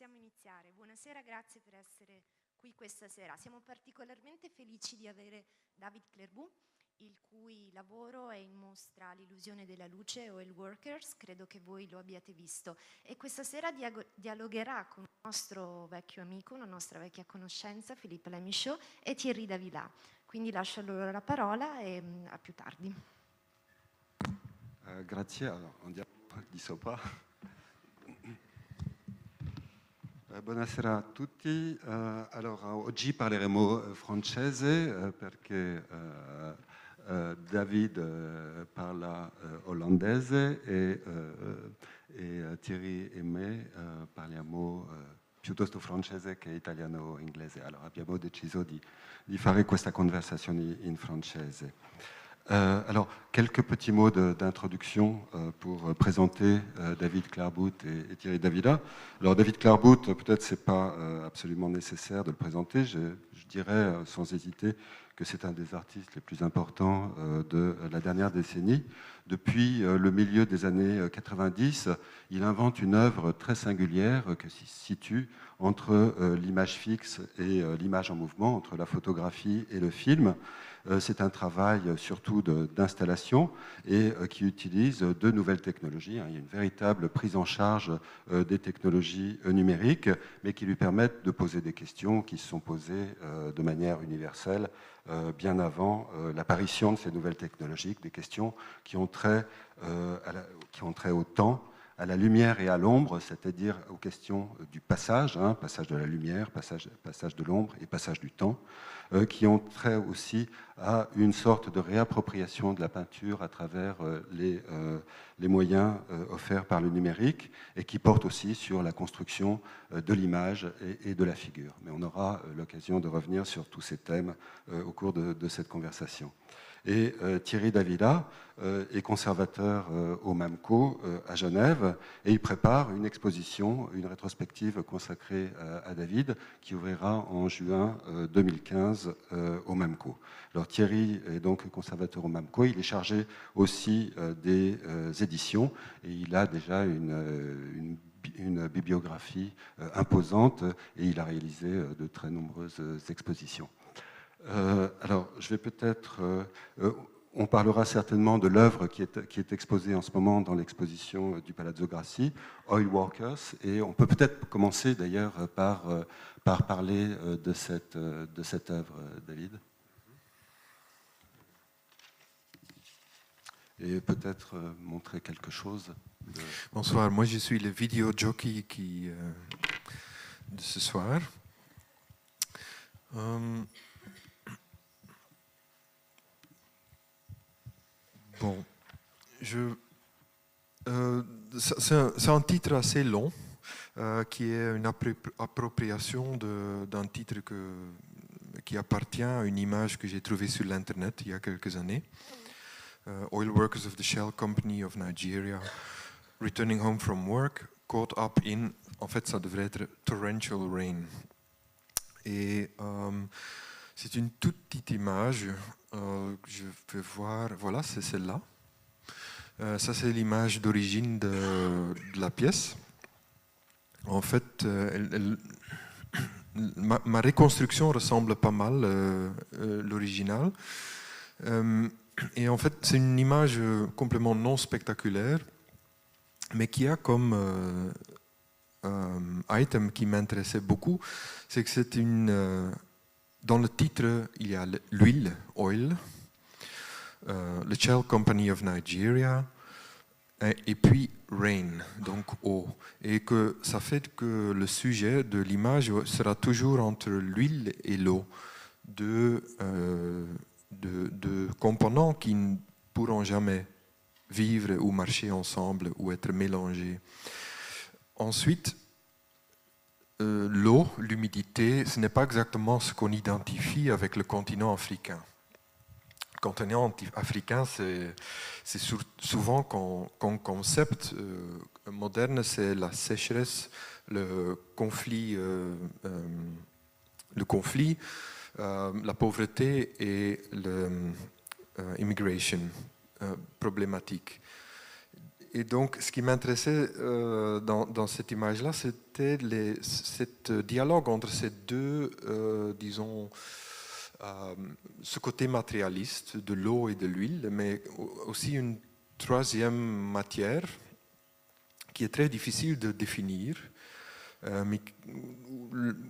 possiamo iniziare. Buonasera, grazie per essere qui questa sera. Siamo particolarmente felici di avere David Clairbout, il cui lavoro è in mostra all'illusione della luce, Oil Workers, credo che voi lo abbiate visto. E questa sera dialogherà con un nostro vecchio amico, una nostra vecchia conoscenza, Philippe Lemichaud e Thierry Davila. Quindi lascio loro la parola e a più tardi. Grazie, andiamo di sopra. Buonasera a tutti. Allora, oggi parleremo francese perché David parla olandese e Thierry e me parliamo piuttosto francese che italiano-inglese. Allora abbiamo deciso di fare questa conversazione in francese. Alors, quelques petits mots d'introduction pour présenter David Clairbout et Thierry Davila. Alors, David Clairbout, peut-être c'est pas absolument nécessaire de le présenter. Je dirais sans hésiter que c'est un des artistes les plus importants de la dernière décennie. Depuis le milieu des années 90, il invente une œuvre très singulière qui se situe entre l'image fixe et l'image en mouvement, entre la photographie et le film. C'est un travail surtout d'installation et qui utilise de nouvelles technologies. Il y a une véritable prise en charge des technologies numériques, mais qui lui permettent de poser des questions qui se sont posées de manière universelle bien avant l'apparition de ces nouvelles technologies, des questions qui ont trait au temps, à la lumière et à l'ombre, c'est-à-dire aux questions du passage, passage de la lumière, passage de l'ombre et passage du temps, qui ont trait aussi à une sorte de réappropriation de la peinture à travers les moyens offerts par le numérique et qui portent aussi sur la construction de l'image et de la figure. Mais on aura l'occasion de revenir sur tous ces thèmes au cours de cette conversation. Et Thierry Davila est conservateur au MAMCO à Genève et il prépare une exposition, une rétrospective consacrée à David qui ouvrira en juin 2015 au MAMCO. Alors Thierry est donc conservateur au MAMCO, il est chargé aussi des éditions et il a déjà une bibliographie imposante et il a réalisé de très nombreuses expositions. Alors, je vais peut-être... on parlera certainement de l'œuvre qui est exposée en ce moment dans l'exposition du Palazzo Grassi, Oil Workers, et on peut peut-être commencer d'ailleurs par parler de cette œuvre, David. Et peut-être montrer quelque chose. Bonsoir, moi je suis le vidéo jockey de ce soir. Bon, c'est un titre assez long, qui est une appropriation d'un titre qui appartient à une image que j'ai trouvée sur l'Internet il y a quelques années. Oil workers of the Shell Company of Nigeria, returning home from work, caught up in, en fait ça devrait être torrential rain. Et c'est une toute petite image, je vais voir, voilà, c'est celle-là. Ça, c'est l'image d'origine de la pièce. En fait, ma reconstruction ressemble pas mal à l'original. Et en fait, c'est une image complètement non spectaculaire, mais qui a comme item qui m'intéressait beaucoup, c'est que c'est une... dans le titre, il y a l'huile, oil, le Shell Company of Nigeria, et puis rain, donc eau. Et que ça fait que le sujet de l'image sera toujours entre l'huile et l'eau, deux composants qui ne pourront jamais vivre ou marcher ensemble ou être mélangés. Ensuite, l'eau, l'humidité, ce n'est pas exactement ce qu'on identifie avec le continent africain. Le continent africain, c'est souvent qu'un concept moderne, c'est la sécheresse, le conflit, la pauvreté et l'immigration problématique. Et donc, ce qui m'intéressait dans cette image-là, c'était ce dialogue entre ces deux, disons, ce côté matérialiste de l'eau et de l'huile, mais aussi une troisième matière qui est très difficile de définir, mais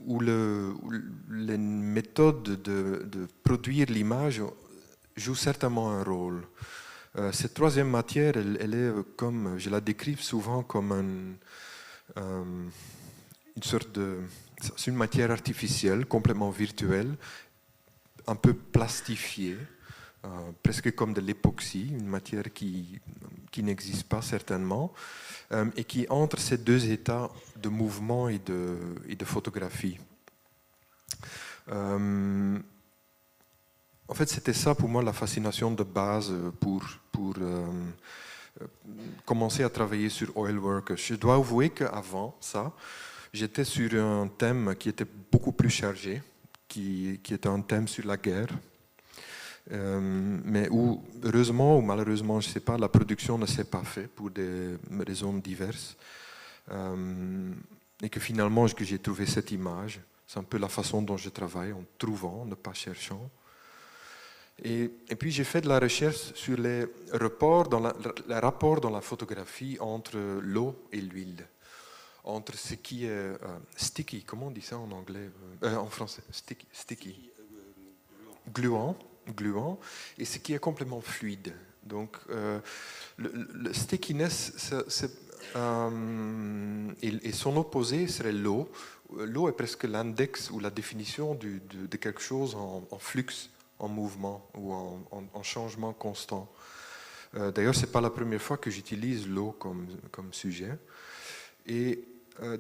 où les méthodes de produire l'image jouent certainement un rôle. Cette troisième matière, elle est comme, je la décris souvent comme une sorte de... C'est une matière artificielle, complètement virtuelle, un peu plastifiée, presque comme de l'époxy, une matière qui n'existe pas certainement, et qui entre ces deux états de mouvement et de photographie. En fait, c'était ça pour moi la fascination de base pour commencer à travailler sur Oil Workers. Je dois avouer qu'avant ça, j'étais sur un thème qui était beaucoup plus chargé, qui était un thème sur la guerre, mais où, heureusement ou malheureusement, je ne sais pas, la production ne s'est pas faite pour des raisons diverses, et que finalement, j'ai trouvé cette image. C'est un peu la façon dont je travaille, en trouvant, ne pas cherchant. Et puis j'ai fait de la recherche sur les rapports dans la photographie entre l'eau et l'huile, entre ce qui est sticky, comment on dit ça en anglais, en français, sticky, gluant, et ce qui est complètement fluide. Donc le stickiness, et son opposé serait l'eau. L'eau est presque l'index ou la définition de quelque chose en flux, en mouvement ou en changement constant. D'ailleurs, ce n'est pas la première fois que j'utilise l'eau comme sujet. Et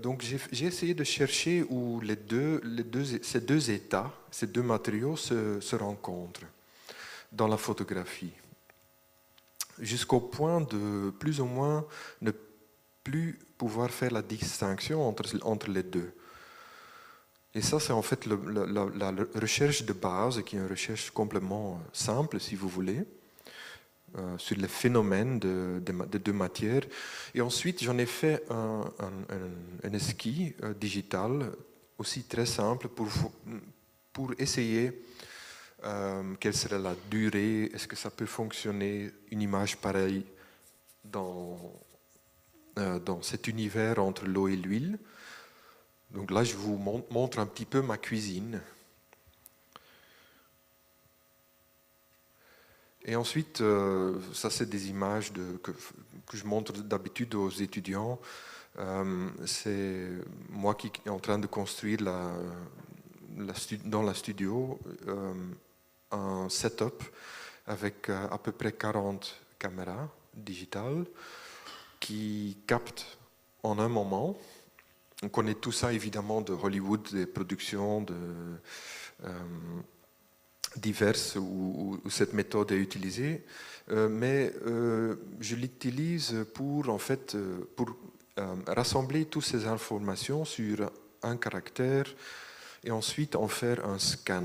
donc, j'ai essayé de chercher où ces deux états, ces deux matériaux se rencontrent dans la photographie, jusqu'au point de plus ou moins ne plus pouvoir faire la distinction entre les deux. Et ça, c'est en fait la recherche de base, qui est une recherche complètement simple, si vous voulez, sur les phénomènes de deux matières. Et ensuite, j'en ai fait un esquisse digital, aussi très simple, pour essayer quelle serait la durée, est-ce que ça peut fonctionner, une image pareille dans cet univers entre l'eau et l'huile. Donc là, je vous montre un petit peu ma cuisine. Et ensuite, ça c'est des images que je montre d'habitude aux étudiants. C'est moi qui est en train de construire dans la studio un setup avec à peu près 40 caméras digitales qui captent en un moment. On connaît tout ça évidemment de Hollywood, des productions diverses où cette méthode est utilisée, mais je l'utilise pour rassembler toutes ces informations sur un caractère et ensuite en faire un scan.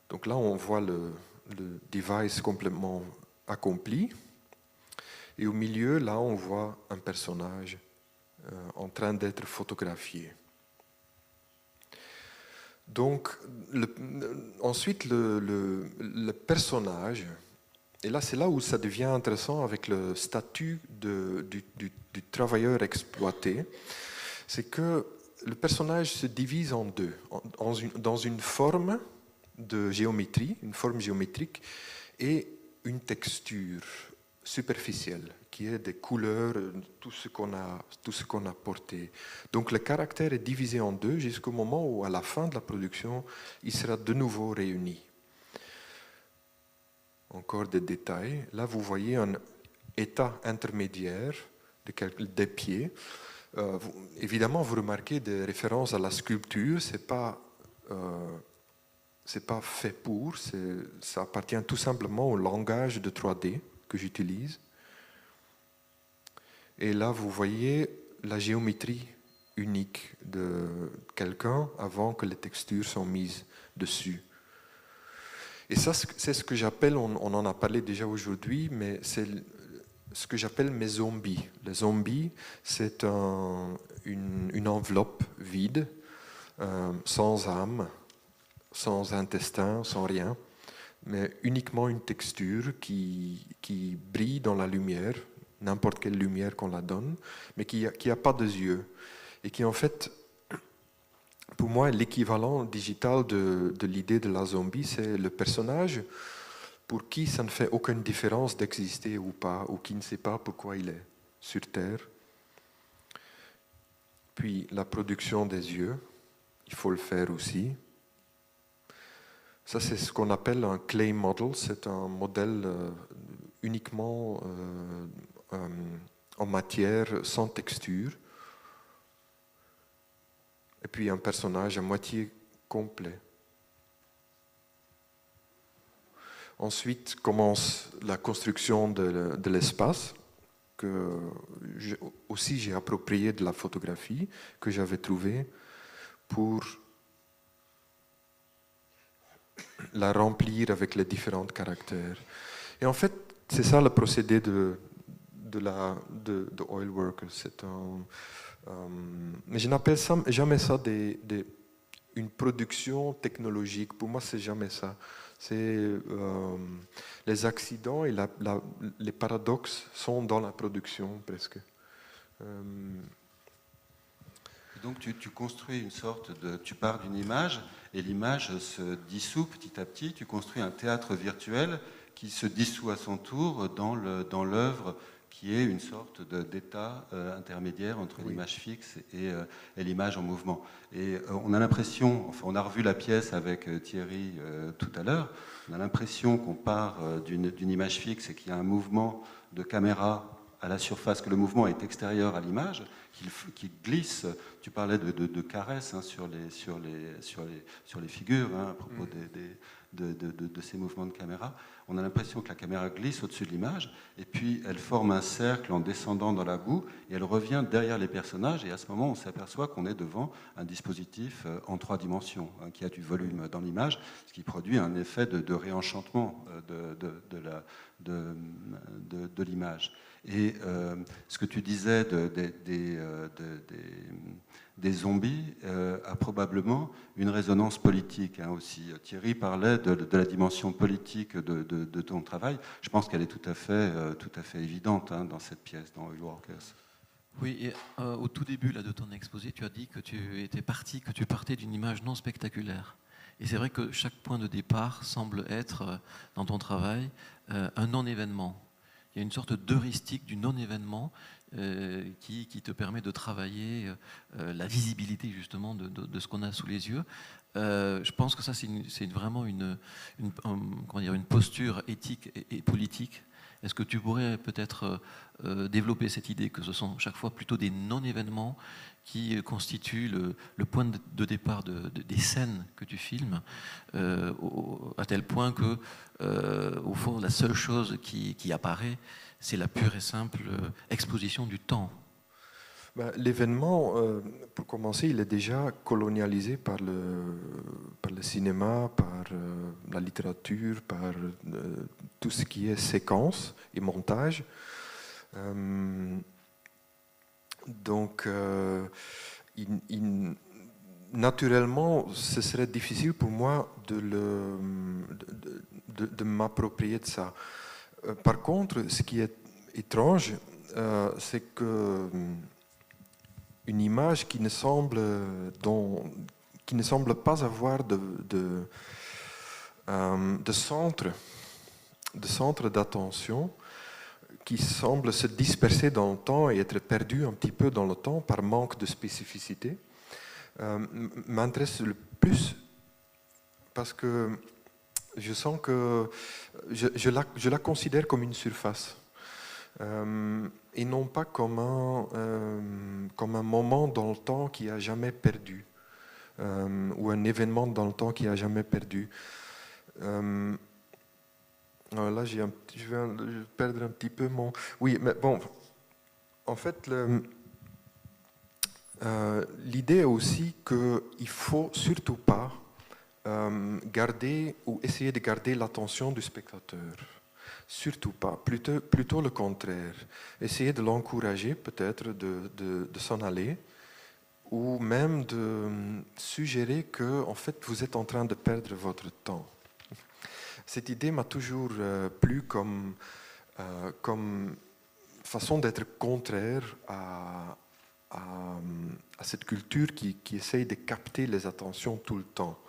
Donc là, on voit le device complètement accompli, et au milieu, là, on voit un personnage en train d'être photographié. Donc, ensuite, le personnage, et là, c'est là où ça devient intéressant avec le statut du travailleur exploité, c'est que le personnage se divise en deux, dans une forme de géométrie, une forme géométrique, et une texture superficielle, qui est des couleurs, tout ce qu'on a porté. Donc le caractère est divisé en deux jusqu'au moment où, à la fin de la production, il sera de nouveau réuni. Encore des détails. Là, vous voyez un état intermédiaire des pieds. Évidemment, vous remarquez des références à la sculpture. C'est pas fait pour. Ça appartient tout simplement au langage de 3D que j'utilise. Et là, vous voyez la géométrie unique de quelqu'un avant que les textures soient mises dessus. Et ça, c'est ce que j'appelle, on en a parlé déjà aujourd'hui, mais c'est ce que j'appelle mes zombies. Les zombies, c'est une enveloppe vide, sans âme, sans intestin, sans rien, mais uniquement une texture qui brille dans la lumière, n'importe quelle lumière qu'on la donne, mais qui n'a pas de yeux. Et qui en fait, pour moi, est l'équivalent digital de l'idée de la zombie, c'est le personnage pour qui ça ne fait aucune différence d'exister ou pas, ou qui ne sait pas pourquoi il est sur Terre. Puis la production des yeux, il faut le faire aussi. Ça, c'est ce qu'on appelle un clay model. C'est un modèle uniquement en matière, sans texture. Et puis un personnage à moitié complet. Ensuite commence la construction de l'espace, que aussi j'ai approprié de la photographie que j'avais trouvée pour la remplir avec les différents caractères. Et en fait, c'est ça le procédé de Oil Workers. Mais je n'appelle jamais ça une production technologique. Pour moi, c'est jamais ça. C'est les accidents et les paradoxes sont dans la production presque. Donc tu construis une sorte de... Tu pars d'une image et l'image se dissout petit à petit. Tu construis un théâtre virtuel qui se dissout à son tour dans l'œuvre qui est une sorte d'état intermédiaire entre l'image fixe et l'image en mouvement. Et on a l'impression, enfin on a revu la pièce avec Thierry tout à l'heure, on a l'impression qu'on part d'une image fixe et qu'il y a un mouvement de caméra à la surface, que le mouvement est extérieur à l'image, qu'il glisse. Tu parlais de caresses hein, sur les figures hein, à propos de ces mouvements de caméra. On a l'impression que la caméra glisse au-dessus de l'image et puis elle forme un cercle en descendant dans la boue et elle revient derrière les personnages et à ce moment on s'aperçoit qu'on est devant un dispositif en 3 dimensions hein, qui a du volume dans l'image, ce qui produit un effet de réenchantement de l'image. Et ce que tu disais des zombies a probablement une résonance politique hein, aussi. Thierry parlait de la dimension politique de ton travail. Je pense qu'elle est tout à fait évidente hein, dans cette pièce, dans Oil Workers. Oui, et au tout début là, de ton exposé, tu as dit que tu partais d'une image non spectaculaire. Et c'est vrai que chaque point de départ semble être, dans ton travail, un non-événement. Il y a une sorte d'heuristique du non-événement qui te permet de travailler la visibilité justement de ce qu'on a sous les yeux. Je pense que ça c'est vraiment une posture éthique et politique. Est-ce que tu pourrais peut-être développer cette idée que ce sont chaque fois plutôt des non-événements qui constituent le point de départ des scènes que tu filmes, à tel point que, au fond, la seule chose qui apparaît, c'est la pure et simple exposition du temps. L'événement, pour commencer, il est déjà colonialisé par le cinéma, par la littérature, par tout ce qui est séquence et montage. Donc, naturellement, ce serait difficile pour moi de m'approprier de ça. Par contre, ce qui est étrange, c'est que une image qui ne semble pas avoir de centre d'attention, qui semble se disperser dans le temps et être perdu un petit peu dans le temps par manque de spécificité, m'intéresse le plus parce que je sens que je la considère comme une surface. Et non pas comme un moment dans le temps qui a jamais perdu, ou un événement dans le temps qui a jamais perdu. Là, je vais perdre un petit peu mon... Oui, mais bon, en fait, l'idée est aussi qu'il ne faut surtout pas garder ou essayer de garder l'attention du spectateur. Surtout pas, plutôt le contraire. Essayez de l'encourager peut-être de s'en aller, ou même de suggérer que en fait, vous êtes en train de perdre votre temps. Cette idée m'a toujours plu comme façon d'être contraire à cette culture qui essaye de capter les attentions tout le temps.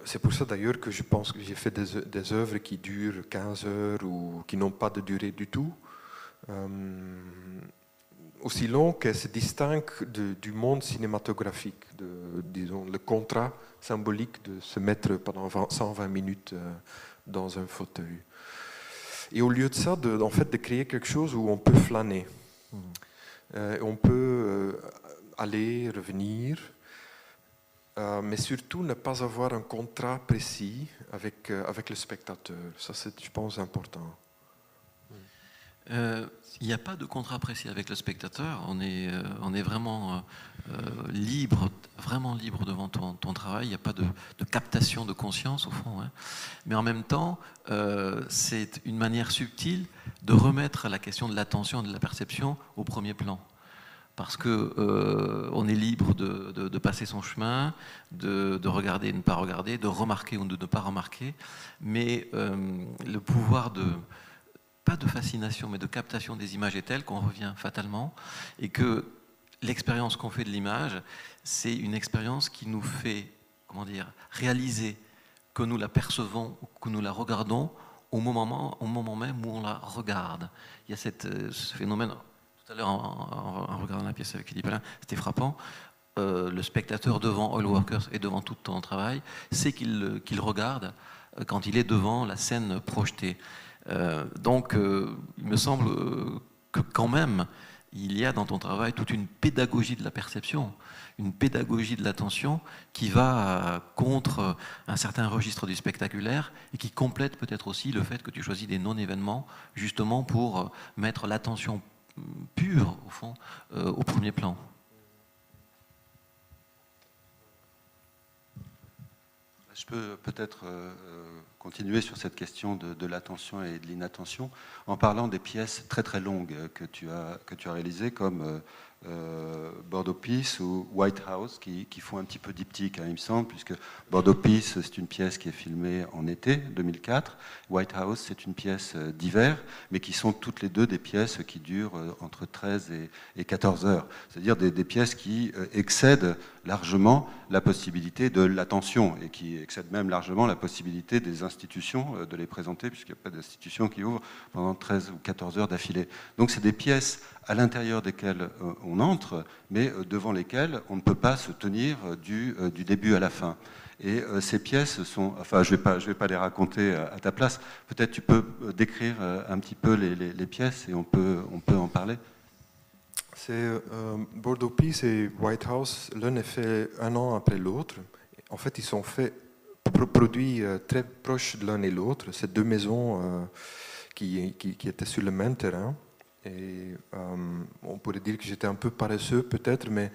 C'est pour ça d'ailleurs que je pense que j'ai fait des œuvres qui durent 15 heures ou qui n'ont pas de durée du tout. Aussi long qu'elles se distinguent du monde cinématographique, disons, le contrat symbolique de se mettre pendant 120 minutes dans un fauteuil. Et au lieu de ça, en fait, de créer quelque chose où on peut flâner. On peut aller, revenir, mais surtout ne pas avoir un contrat précis avec le spectateur. Ça, c'est, je pense, important. Il n'y a pas de contrat précis avec le spectateur. On est vraiment libre devant ton travail. Il n'y a pas de captation de conscience, au fond. Hein. Mais en même temps, c'est une manière subtile de remettre la question de l'attention et de la perception au premier plan. Parce qu'on est libre de passer son chemin, de regarder et de ne pas regarder, de remarquer ou de ne pas remarquer. Mais le pouvoir pas de fascination, mais de captation des images est telle qu'on revient fatalement et que l'expérience qu'on fait de l'image, c'est une expérience qui nous fait, réaliser que nous la percevons ou que nous la regardons au moment même où on la regarde. Il y a ce phénomène, tout à l'heure en regardant la pièce avec Philippe Alain, c'était frappant, le spectateur devant All Workers et devant tout ton travail, c'est qu'il regarde quand il est devant la scène projetée. Donc, il me semble que quand même, il y a dans ton travail toute une pédagogie de la perception, une pédagogie de l'attention qui va contre un certain registre du spectaculaire et qui complète peut-être aussi le fait que tu choisis des non-événements justement pour mettre l'attention pure, au fond, au premier plan. Je peux peut-être continuer sur cette question de l'attention et de l'inattention en parlant des pièces très très longues que tu as réalisées comme Bordeaux Peace ou White House qui font un petit peu diptyque, hein, il me semble, puisque Bordeaux Peace c'est une pièce qui est filmée en été 2004, White House c'est une pièce d'hiver, mais qui sont toutes les deux des pièces qui durent entre 13 et 14 heures, c'est-à-dire des pièces qui excèdent largement la possibilité de l'attention et qui excèdent même largement la possibilité des institutions de les présenter, puisqu'il n'y a pas d'institution qui ouvre pendant 13 ou 14 heures d'affilée. Donc c'est des pièces à l'intérieur desquelles on entre, mais devant lesquelles on ne peut pas se tenir du début à la fin. Et ces pièces sont... Enfin, je vais pas les raconter à ta place. Peut-être tu peux décrire un petit peu les pièces et on peut en parler. C'est Bordeaux Peace et White House, l'un est fait un an après l'autre. En fait, ils sont produits très proches de l'un et l'autre. C'est deux maisons qui étaient sur le même terrain. Et on pourrait dire que j'étais un peu paresseux peut-être, mais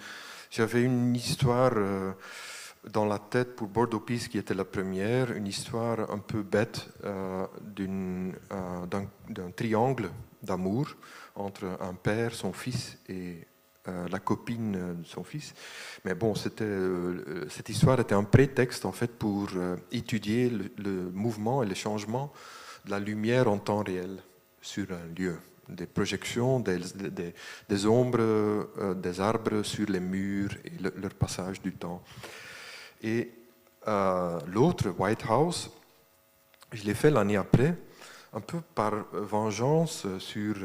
j'avais une histoire dans la tête pour Bordeaux Peace qui était la première, une histoire un peu bête d'un triangle d'amour entre un père, son fils et la copine de son fils. Mais bon, cette histoire était un prétexte en fait pour étudier le mouvement et le changement de la lumière en temps réel sur un lieu. Des projections, des ombres, des arbres sur les murs et leur passage du temps. Et l'autre, White House, je l'ai fait l'année après, un peu par vengeance sur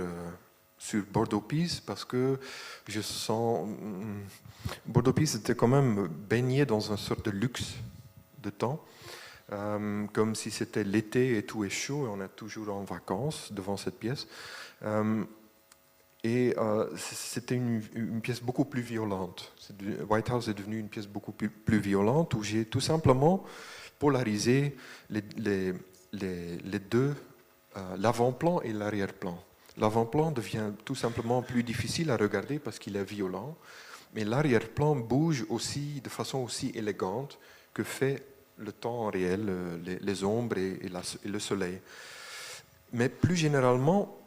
Bordeaux Peace, parce que je sens... Bordeaux Peace était quand même baigné dans une sorte de luxe de temps, comme si c'était l'été et tout est chaud et on est toujours en vacances devant cette pièce. C'était une pièce beaucoup plus violente. White House est devenu une pièce beaucoup plus violente où j'ai tout simplement polarisé les deux, l'avant-plan et l'arrière-plan. L'avant-plan devient tout simplement plus difficile à regarder parce qu'il est violent, mais l'arrière-plan bouge aussi de façon aussi élégante que fait le temps réel, les ombres et le soleil. mais plus généralement,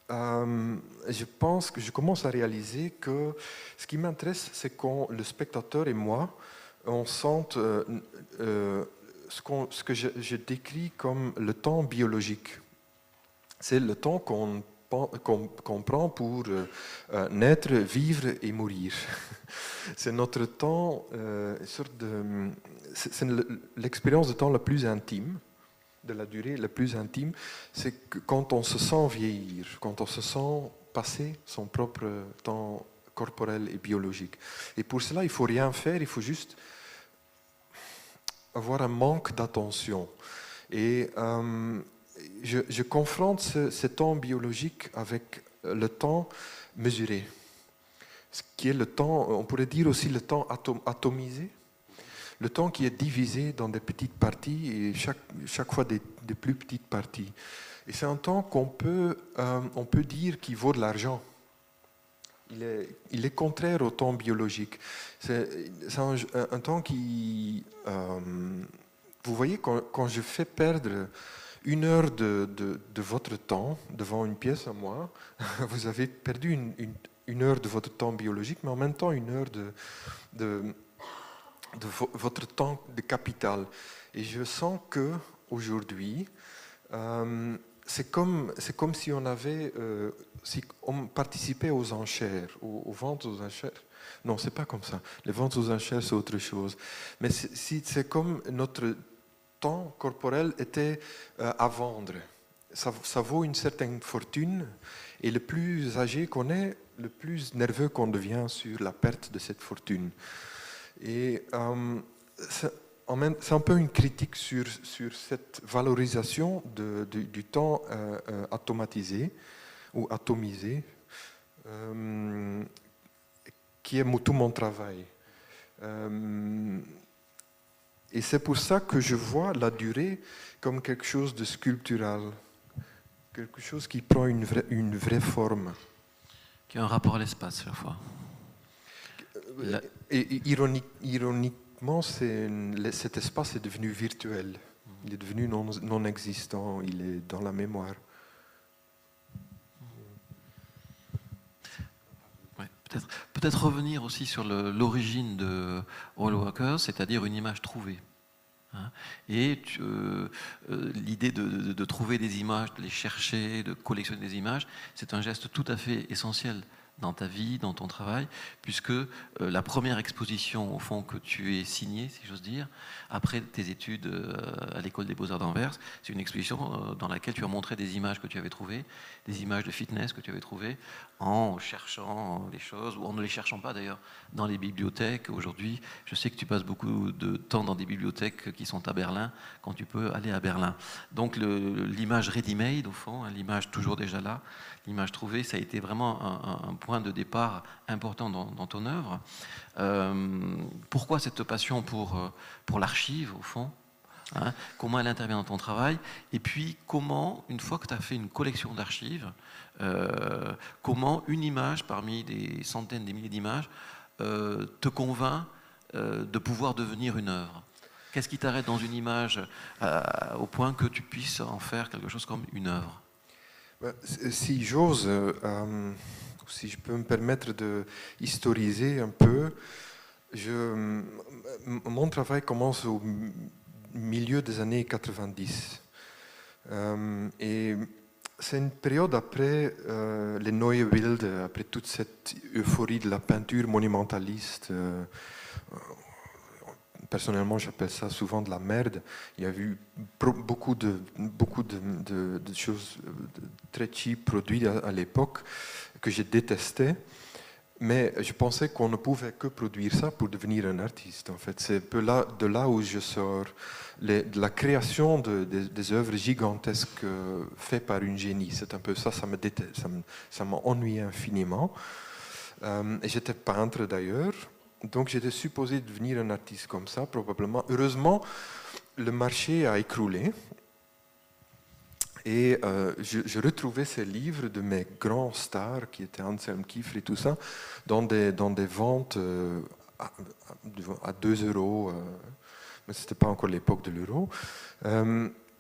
je pense que je commence à réaliser que ce qui m'intéresse, c'est quand le spectateur et moi, on sente ce que je décris comme le temps biologique. C'est le temps qu'on prend pour naître, vivre et mourir. C'est notre temps, c'est l'expérience de temps la plus intime, de la durée la plus intime, c'est que quand on se sent vieillir, quand on se sent passer son propre temps corporel et biologique. Et pour cela, il ne faut rien faire, il faut juste avoir un manque d'attention. Et je confronte ce temps biologique avec le temps mesuré, ce qui est le temps, on pourrait dire aussi le temps atomisé, le temps qui est divisé dans des petites parties et chaque fois des plus petites parties. Et c'est un temps on peut dire qu'il vaut de l'argent. Il est contraire au temps biologique. C'est un temps qui... vous voyez, quand je fais perdre 1 heure de votre temps devant une pièce à moi, vous avez perdu une heure de votre temps biologique, mais en même temps 1 heure de votre temps de capital. Et je sens que aujourd'hui, c'est comme si on avait, si on participait aux enchères, aux ventes aux enchères. Non, c'est pas comme ça. Les ventes aux enchères, c'est autre chose. Mais c'est comme notre temps corporel était à vendre. Ça vaut une certaine fortune, et le plus âgé qu'on est, le plus nerveux qu'on devient sur la perte de cette fortune. Et c'est un peu une critique sur cette valorisation du temps automatisé ou atomisé, qui est tout mon travail. Et c'est pour ça que je vois la durée comme quelque chose de sculptural, quelque chose qui prend une vraie forme. Qui a un rapport à l'espace, chaque fois. Et ironiquement, cet espace est devenu virtuel. Il est devenu non existant, il est dans la mémoire. Ouais, peut-être revenir aussi sur l'origine de All Workers, c'est-à-dire une image trouvée. Et l'idée de trouver des images, de les chercher, de collectionner des images, c'est un geste tout à fait essentiel dans ta vie, dans ton travail, puisque la première exposition, au fond, que tu es signée, si j'ose dire, après tes études à l'École des Beaux-Arts d'Anvers, c'est une exposition dans laquelle tu as montré des images que tu avais trouvées, des images de fitness que tu avais trouvées, en cherchant les choses, ou en ne les cherchant pas d'ailleurs, dans les bibliothèques. Aujourd'hui, je sais que tu passes beaucoup de temps dans des bibliothèques qui sont à Berlin, quand tu peux aller à Berlin. Donc l'image ready-made, au fond, l'image toujours déjà là, l'image trouvée, ça a été vraiment un point de départ important dans ton œuvre. Pourquoi cette passion pour l'archive, au fond, hein, comment elle intervient dans ton travail? Et puis, comment, une fois que tu as fait une collection d'archives, comment une image parmi des centaines, des milliers d'images te convainc de pouvoir devenir une œuvre? Qu'est-ce qui t'arrête dans une image au point que tu puisses en faire quelque chose comme une œuvre? Si j'ose, si je peux me permettre de historiser un peu, mon travail commence au milieu des années 90. Et c'est une période après les Neue Wilde, après toute cette euphorie de la peinture monumentaliste. Personnellement, j'appelle ça souvent de la merde. Il y a eu beaucoup de choses très cheap produites à l'époque que je détestais. Mais je pensais qu'on ne pouvait que produire ça pour devenir un artiste. En fait, c'est un peu de là où je sors. De la création des œuvres gigantesques faites par une génie. C'est un peu ça, ça m'a ennuyé infiniment. Et j'étais peintre d'ailleurs. Donc j'étais supposé devenir un artiste comme ça, probablement. Heureusement, le marché a écroulé. Et je retrouvais ces livres de mes grands stars, qui étaient Anselm Kiefer et tout ça, dans des ventes à 2 €. Mais ce n'était pas encore l'époque de l'euro.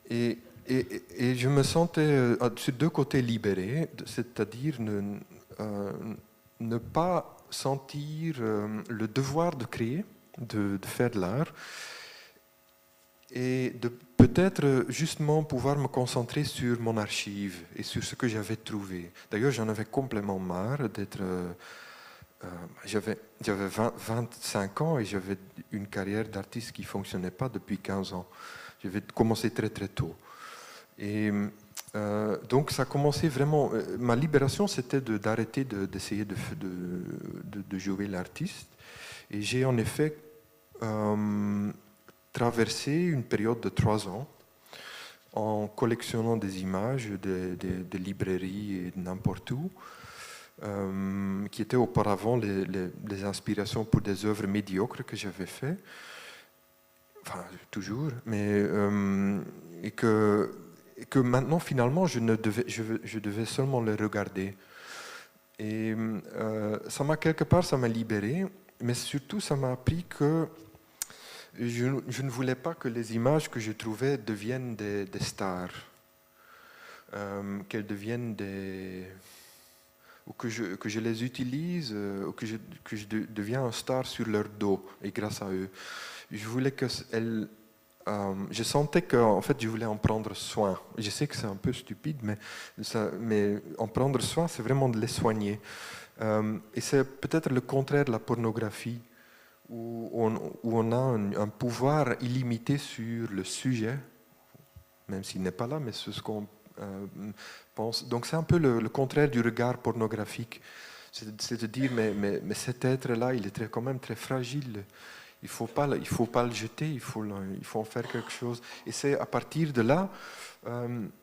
Et Et je me sentais sur deux côtés libéré, c'est-à-dire ne pas sentir le devoir de créer, de faire de l'art, et de peut-être justement pouvoir me concentrer sur mon archive et sur ce que j'avais trouvé. D'ailleurs, j'en avais complètement marre d'être... j'avais 25 ans et j'avais une carrière d'artiste qui ne fonctionnait pas depuis 15 ans. J'avais commencé très très tôt. Et donc ça a commencé vraiment... ma libération, c'était d'arrêter d'essayer de jouer l'artiste. Et j'ai en effet traversé une période de 3 ans en collectionnant des images de librairies et de n'importe où, qui étaient auparavant les inspirations pour des œuvres médiocres que j'avais fait, enfin toujours, mais et que maintenant finalement je devais seulement les regarder. Et ça m'a libéré, mais surtout ça m'a appris que je ne voulais pas que les images que je trouvais deviennent des stars, qu'elles deviennent ou que je les utilise, ou que je deviens un star sur leur dos et grâce à eux. Je voulais je sentais qu'en fait je voulais en prendre soin. Je sais que c'est un peu stupide, mais en prendre soin, c'est vraiment de les soigner. Et c'est peut-être le contraire de la pornographie, où on a un pouvoir illimité sur le sujet, même s'il n'est pas là, mais c'est ce qu'on pense. Donc c'est un peu le contraire du regard pornographique. C'est de dire, mais cet être-là, il est quand même très fragile. Il ne faut pas le jeter, il faut en faire quelque chose. Et c'est à partir de là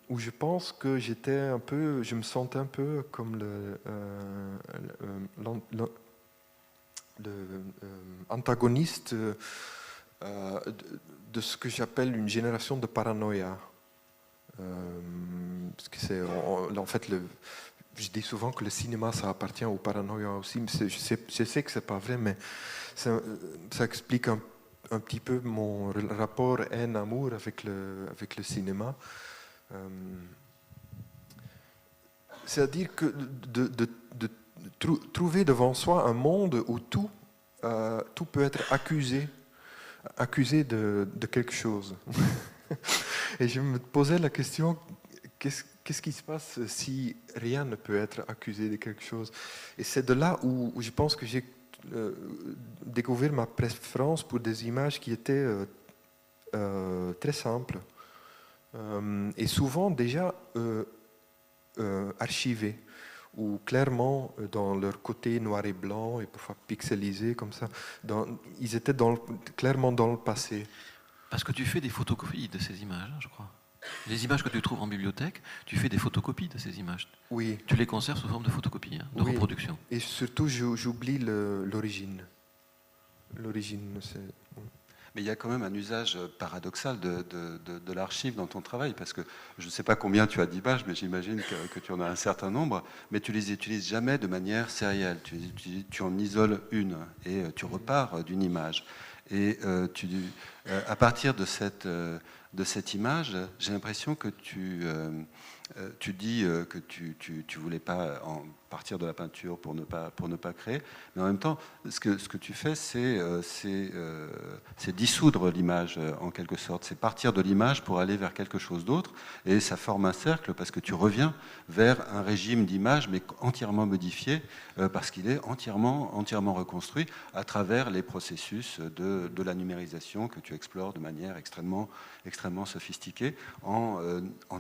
où je pense que je me sentais un peu comme antagoniste de ce que j'appelle une génération de paranoïa. Parce que en fait, je dis souvent que le cinéma, ça appartient au paranoïa aussi. Mais je sais que c'est pas vrai, mais ça explique un petit peu mon rapport haine-amour avec le cinéma. C'est-à-dire que de trouver devant soi un monde où tout peut être accusé de quelque chose. Et je me posais la question, qu'est-ce qui se passe si rien ne peut être accusé de quelque chose? Et c'est de là où je pense que j'ai découvert ma préférence pour des images qui étaient très simples et souvent déjà archivées, ou clairement dans leur côté noir et blanc et parfois pixelisés comme ça. Ils étaient clairement dans le passé. Parce que tu fais des photocopies de ces images, je crois. Les images que tu trouves en bibliothèque, tu fais des photocopies de ces images. Oui. Tu les conserves sous forme de photocopies, de reproduction. Et surtout, j'oublie l'origine. L'origine, c'est... Mais il y a quand même un usage paradoxal de l'archive dans ton travail, parce que je ne sais pas combien tu as d'images, mais j'imagine que tu en as un certain nombre, mais tu les utilises jamais de manière sérielle. Tu en isoles une et tu repars d'une image. Et à partir de cette image, j'ai l'impression que tu dis que tu voulais pas en partir de la peinture pour ne pas créer, mais en même temps, ce que tu fais, c'est dissoudre l'image en quelque sorte. C'est partir de l'image pour aller vers quelque chose d'autre, et ça forme un cercle parce que tu reviens vers un régime d'image, mais entièrement modifié, parce qu'il est entièrement reconstruit à travers les processus de la numérisation que tu explores de manière extrêmement sophistiquée, en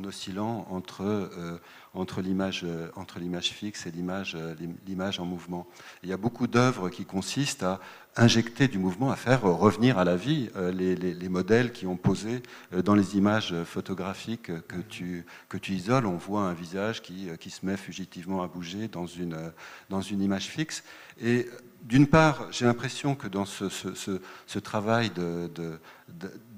oscillant entre l'image fixe et l'image en mouvement. Il y a beaucoup d'œuvres qui consistent à injecter du mouvement, à faire revenir à la vie les modèles qui ont posé dans les images photographiques que tu isoles. On voit un visage qui se met fugitivement à bouger dans une image fixe. Et d'une part, j'ai l'impression que dans ce travail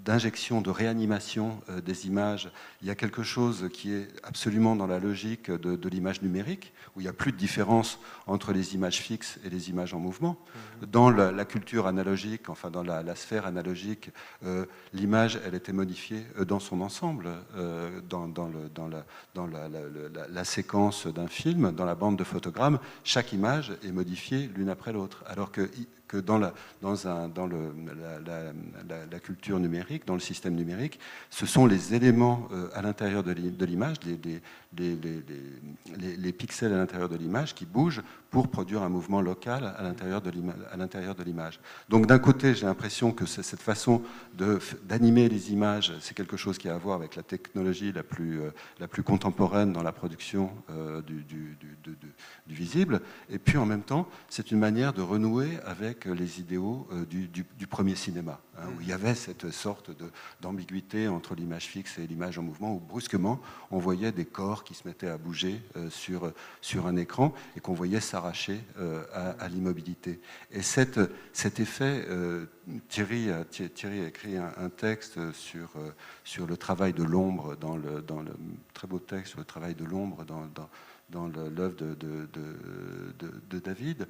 d'injection, de réanimation des images. Il y a quelque chose qui est absolument dans la logique de l'image numérique, où il n'y a plus de différence entre les images fixes et les images en mouvement. Dans la culture analogique, enfin dans la sphère analogique, l'image, elle était modifiée dans son ensemble, dans la séquence d'un film, dans la bande de photogrammes, chaque image est modifiée l'une après l'autre. Alors que dans la culture numérique, dans le système numérique, ce sont les éléments à l'intérieur de l'image, les pixels à l'intérieur de l'image qui bougent pour produire un mouvement local à l'intérieur de l'image. Donc d'un côté, j'ai l'impression que cette façon d'animer les images, c'est quelque chose qui a à voir avec la technologie la plus contemporaine dans la production du visible. Et puis en même temps, c'est une manière de renouer avec les idéaux du premier cinéma, hein, où il y avait cette sorte d'ambiguïté entre l'image fixe et l'image en mouvement, où brusquement, on voyait des corps qui se mettaient à bouger sur un écran et qu'on voyait s'arracher à l'immobilité. Et cet effet, Thierry a écrit un texte sur le travail de l'ombre, dans le très beau texte sur le travail de l'ombre dans l'œuvre de David.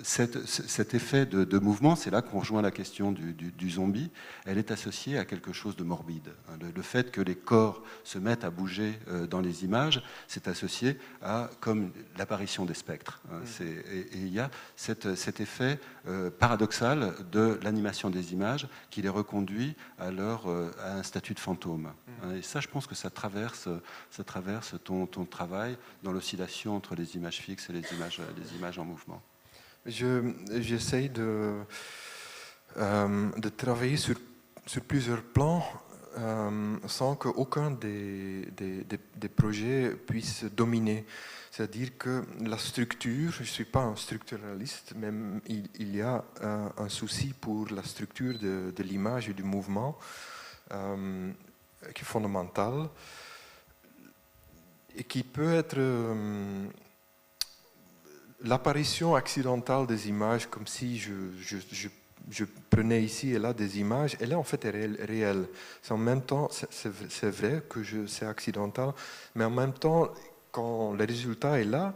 Cet effet de mouvement, c'est là qu'on rejoint la question du zombie, elle est associée à quelque chose de morbide. Le fait que les corps se mettent à bouger dans les images, c'est associé à comme l'apparition des spectres. Et il y a cet effet paradoxal de l'animation des images qui les reconduit à un statut de fantôme. Et ça, je pense que ça traverse ton travail dans l'oscillation entre les images fixes et les images en mouvement. J'essaye de travailler sur plusieurs plans sans qu'aucun des projets puisse dominer. C'est-à-dire que la structure, je ne suis pas un structuraliste, mais il y a un souci pour la structure de l'image et du mouvement qui est fondamental et qui peut être l'apparition accidentelle des images, comme si je prenais ici et là des images, elle est en fait réelle. En même temps, c'est vrai que c'est accidentel, mais en même temps, quand le résultat est là,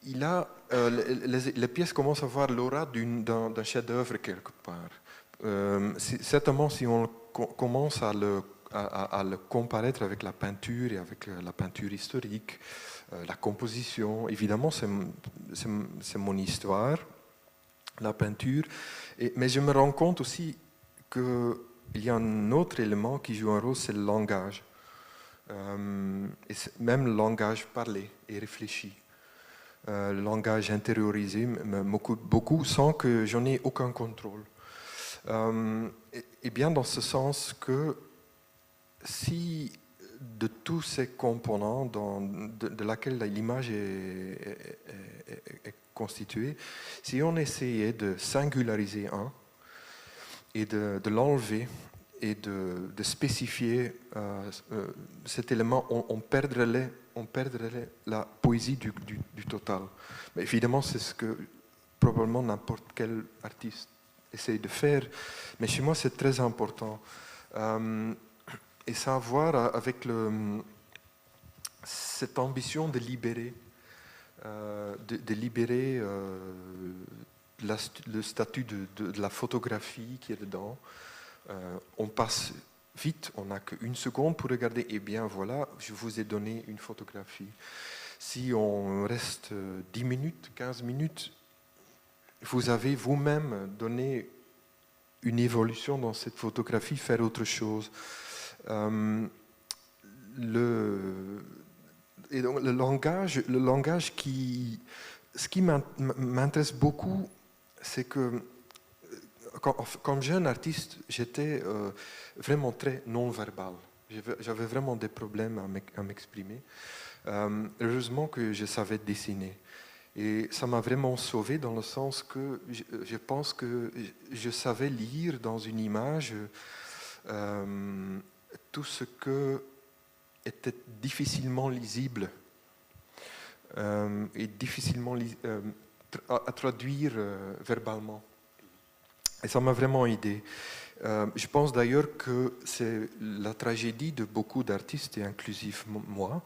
les pièces commencent à avoir l'aura d'un chef-d'œuvre quelque part. Certainement, si on commence à le comparaître avec la peinture et avec la peinture historique, la composition, évidemment, c'est mon histoire, la peinture, mais je me rends compte aussi qu'il y a un autre élément qui joue un rôle, c'est le langage. Et même le langage parlé et réfléchi. Le langage intériorisé m'occupe beaucoup sans que j'en ai aucun contrôle. Et bien dans ce sens que si de tous ces composants de laquelle l'image est constituée, si on essayait de singulariser un et de l'enlever et de spécifier cet élément, on perdrait la poésie du total. Mais évidemment, c'est ce que probablement n'importe quel artiste essaye de faire, mais chez moi c'est très important. Et ça a à voir avec cette ambition de libérer, le statut de la photographie qui est dedans. On passe vite, on n'a qu'une seconde pour regarder, et bien voilà, je vous ai donné une photographie. Si on reste 10 minutes, 15 minutes, vous avez vous-même donné une évolution dans cette photographie, faire autre chose. Et donc le langage ce qui m'intéresse beaucoup, c'est que comme jeune artiste, j'étais vraiment très non-verbal. J'avais vraiment des problèmes à m'exprimer. Heureusement que je savais dessiner. Et ça m'a vraiment sauvé dans le sens que je pense que je savais lire dans une image tout ce que était difficilement lisible et difficilement à traduire verbalement. Et ça m'a vraiment aidé. Je pense d'ailleurs que c'est la tragédie de beaucoup d'artistes, et inclusif moi,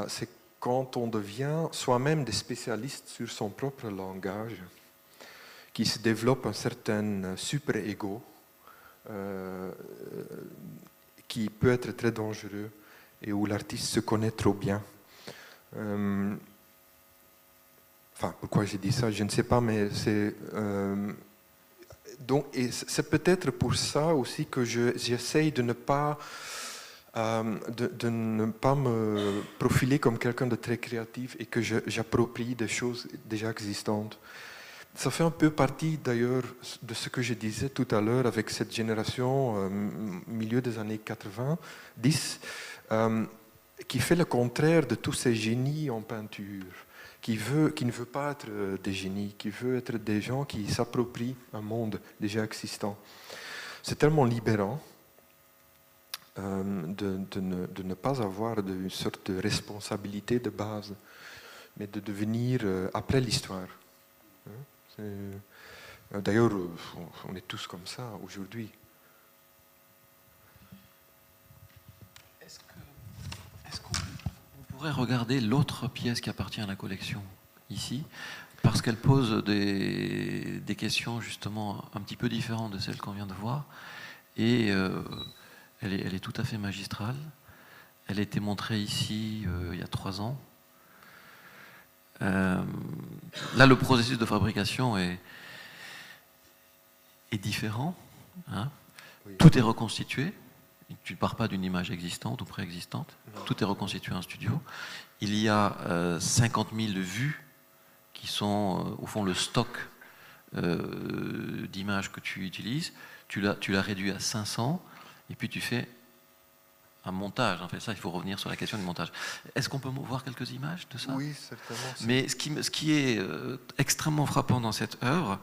c'est quand on devient soi-même des spécialistes sur son propre langage, qui se développe un certain super-ego, qui peut être très dangereux, et où l'artiste se connaît trop bien. Enfin, pourquoi j'ai dit ça, je ne sais pas, mais c'est... donc, et c'est peut-être pour ça aussi que j'essaye de ne pas... de ne pas me profiler comme quelqu'un de très créatif et que j'approprie des choses déjà existantes. Ça fait un peu partie d'ailleurs de ce que je disais tout à l'heure avec cette génération milieu des années 90, qui fait le contraire de tous ces génies en peinture, qui ne veut pas être des génies, qui veut être des gens qui s'approprient un monde déjà existant. C'est tellement libérant. De ne pas avoir une sorte de responsabilité de base, mais de devenir après l'histoire. D'ailleurs, on est tous comme ça aujourd'hui. Est-ce qu'on pourrait regarder l'autre pièce qui appartient à la collection ici, parce qu'elle pose des questions justement un petit peu différentes de celles qu'on vient de voir, et elle est tout à fait magistrale. Elle a été montrée ici il y a 3 ans. Là, le processus de fabrication est différent. Hein. Oui. Tout est reconstitué. Tu ne pars pas d'une image existante ou préexistante. Tout est reconstitué en studio. Il y a 50 000 vues qui sont, au fond, le stock d'images que tu utilises. Tu l'as réduit à 500. Et puis tu fais un montage. En fait, ça, il faut revenir sur la question du montage. Est-ce qu'on peut voir quelques images de ça? Oui, certainement. Mais ce qui est extrêmement frappant dans cette œuvre,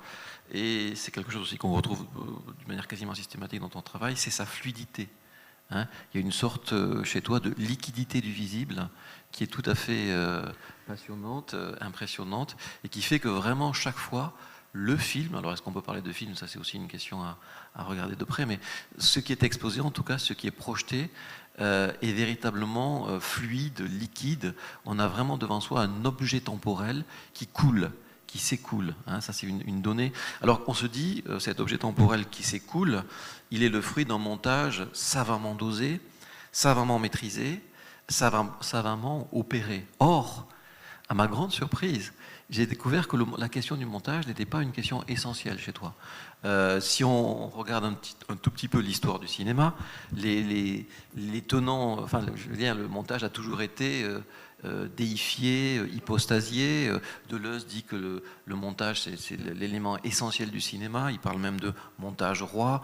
et c'est quelque chose aussi qu'on retrouve d'une manière quasiment systématique dans ton travail, c'est sa fluidité. Hein, il y a une sorte, chez toi, de liquidité du visible qui est tout à fait passionnante, impressionnante, et qui fait que vraiment, chaque fois, le film, alors est-ce qu'on peut parler de film? Ça, c'est aussi une question à regarder de près, mais ce qui est exposé, en tout cas, ce qui est projeté, est véritablement fluide, liquide. On a vraiment devant soi un objet temporel qui coule, qui s'écoule. Hein, ça, c'est une donnée. Alors, on se dit, cet objet temporel qui s'écoule, il est le fruit d'un montage savamment dosé, savamment maîtrisé, savamment opéré. Or, à ma grande surprise, j'ai découvert que la question du montage n'était pas une question essentielle chez toi. Si on regarde un tout petit peu l'histoire du cinéma, les tenants, enfin, je veux dire, le montage a toujours été déifié, hypostasié. Deleuze dit que le montage, c'est l'élément essentiel du cinéma. Il parle même de montage roi.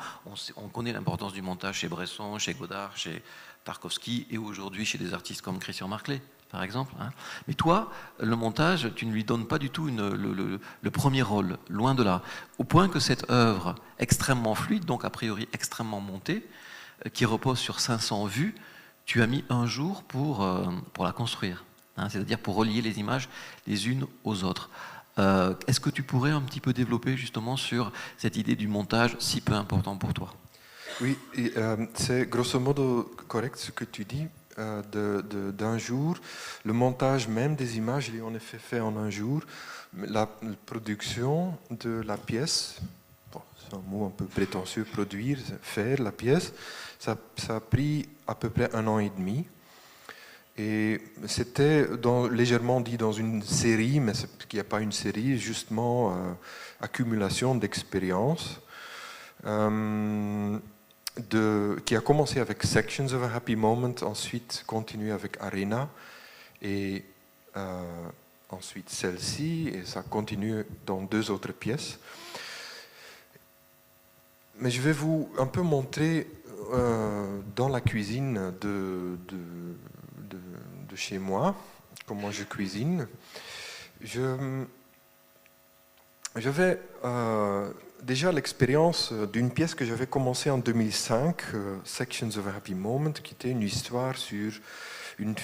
On connaît l'importance du montage chez Bresson, chez Godard, chez Tarkovsky, et aujourd'hui chez des artistes comme Christian Marclay, par exemple. Hein. Mais toi, le montage, tu ne lui donnes pas du tout le premier rôle, loin de là. Au point que cette œuvre extrêmement fluide, donc a priori extrêmement montée, qui repose sur 500 vues, tu as mis 1 jour pour la construire, hein, c'est-à-dire pour relier les images les unes aux autres. Est-ce que tu pourrais un petit peu développer justement sur cette idée du montage si peu important pour toi? Oui, c'est grosso modo correct ce que tu dis. D'un jour. Le montage même des images, il est en effet fait en 1 jour. La production de la pièce, bon, c'est un mot un peu prétentieux, produire, faire la pièce, ça a pris à peu près 1 an et demi. Et c'était légèrement dit dans une série, mais il n'y a pas une série, justement accumulation d'expériences. Qui a commencé avec Sections of a Happy Moment, ensuite continué avec Arena, et ensuite celle-ci, et ça continue dans 2 autres pièces. Mais je vais vous un peu montrer dans la cuisine de chez moi, comment je cuisine. J'avais déjà l'expérience d'une pièce que j'avais commencée en 2005, Sections of a Happy Moment, qui était une histoire sur une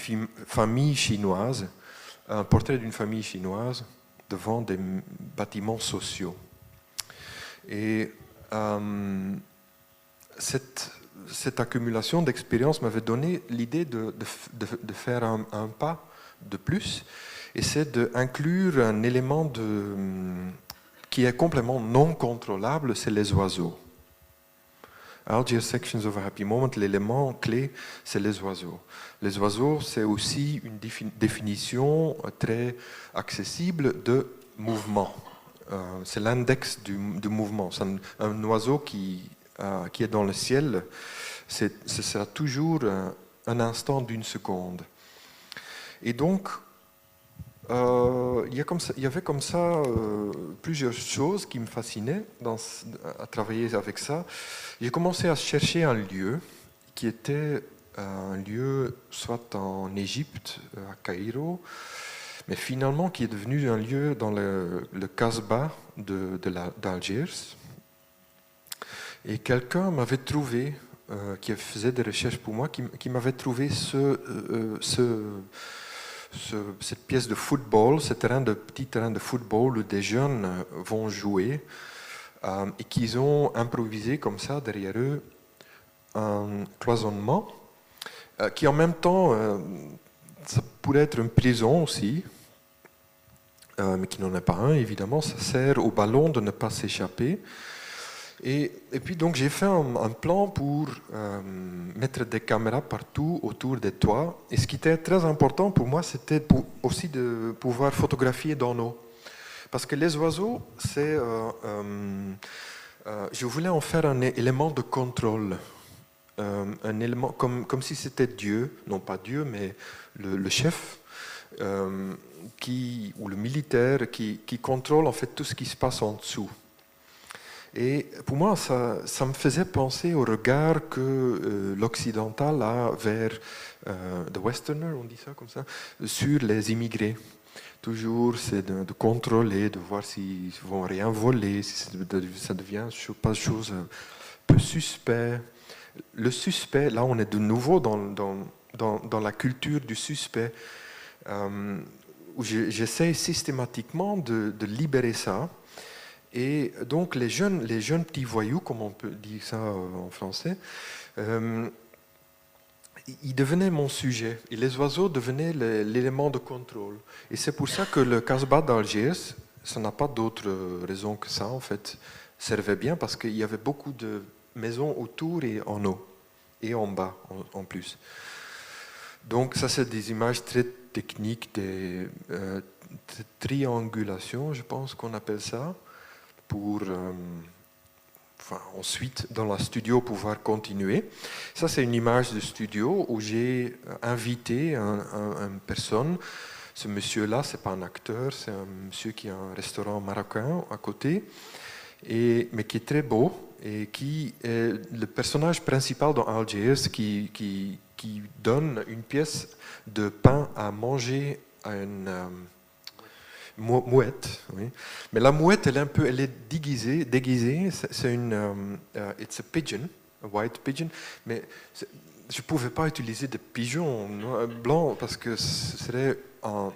famille chinoise, un portrait d'une famille chinoise devant des bâtiments sociaux. Et cette accumulation d'expérience m'avait donné l'idée de faire un pas de plus, et c'est d'inclure un élément qui est complètement non contrôlable, c'est les oiseaux. Algiers Sections of a Happy Moment, l'élément clé, c'est les oiseaux. Les oiseaux, c'est aussi une définition très accessible de mouvement. C'est l'index du mouvement. C'est un oiseau qui est dans le ciel, ce sera toujours un instant d'une seconde. Et donc, il y avait comme ça plusieurs choses qui me fascinaient à travailler avec ça. J'ai commencé à chercher un lieu qui était un lieu soit en Égypte, à Caïro, mais finalement qui est devenu un lieu dans le Casbah d'Algiers. Et quelqu'un m'avait trouvé, qui faisait des recherches pour moi, qui m'avait trouvé cette pièce de football, ce petit terrain de football où des jeunes vont jouer, et qu'ils ont improvisé comme ça derrière eux un cloisonnement qui en même temps, ça pourrait être une prison aussi, mais qui n'en est pas un évidemment. Ça sert au ballon de ne pas s'échapper. Et puis donc j'ai fait un plan pour mettre des caméras partout autour des toits. Et ce qui était très important pour moi, c'était aussi de pouvoir photographier d'en haut. Parce que les oiseaux, je voulais en faire un élément de contrôle. Un élément comme si c'était Dieu, non pas Dieu, mais le chef, ou le militaire qui contrôle en fait tout ce qui se passe en dessous. Et pour moi, ça me faisait penser au regard que l'occidental a vers the Westerner, on dit ça comme ça, sur les immigrés. Toujours, c'est de contrôler, de voir s'ils ne vont rien voler, si ça devient pas chose un peu suspect. Le suspect, là, on est de nouveau dans la culture du suspect, où j'essaie systématiquement de libérer ça. Et donc les jeunes petits voyous, comme on peut dire ça en français, ils devenaient mon sujet. Et les oiseaux devenaient l'élément de contrôle. Et c'est pour ça que le Casbah d'Algiers, ça n'a pas d'autre raison que ça, en fait, servait bien, parce qu'il y avait beaucoup de maisons autour et en haut, et en bas en plus. Donc ça, c'est des images très techniques, des triangulations, je pense qu'on appelle ça, pour ensuite dans la studio pouvoir continuer. Ça, c'est une image de studio où j'ai invité une personne. Ce monsieur-là, c'est pas un acteur, c'est un monsieur qui a un restaurant marocain à côté, mais qui est très beau et qui est le personnage principal dans Algiers, qui donne une pièce de pain à manger à une mouette, oui. Mais la mouette, elle est déguisée. C'est it's a pigeon, a white pigeon. Mais je pouvais pas utiliser de pigeons blancs parce que ce serait un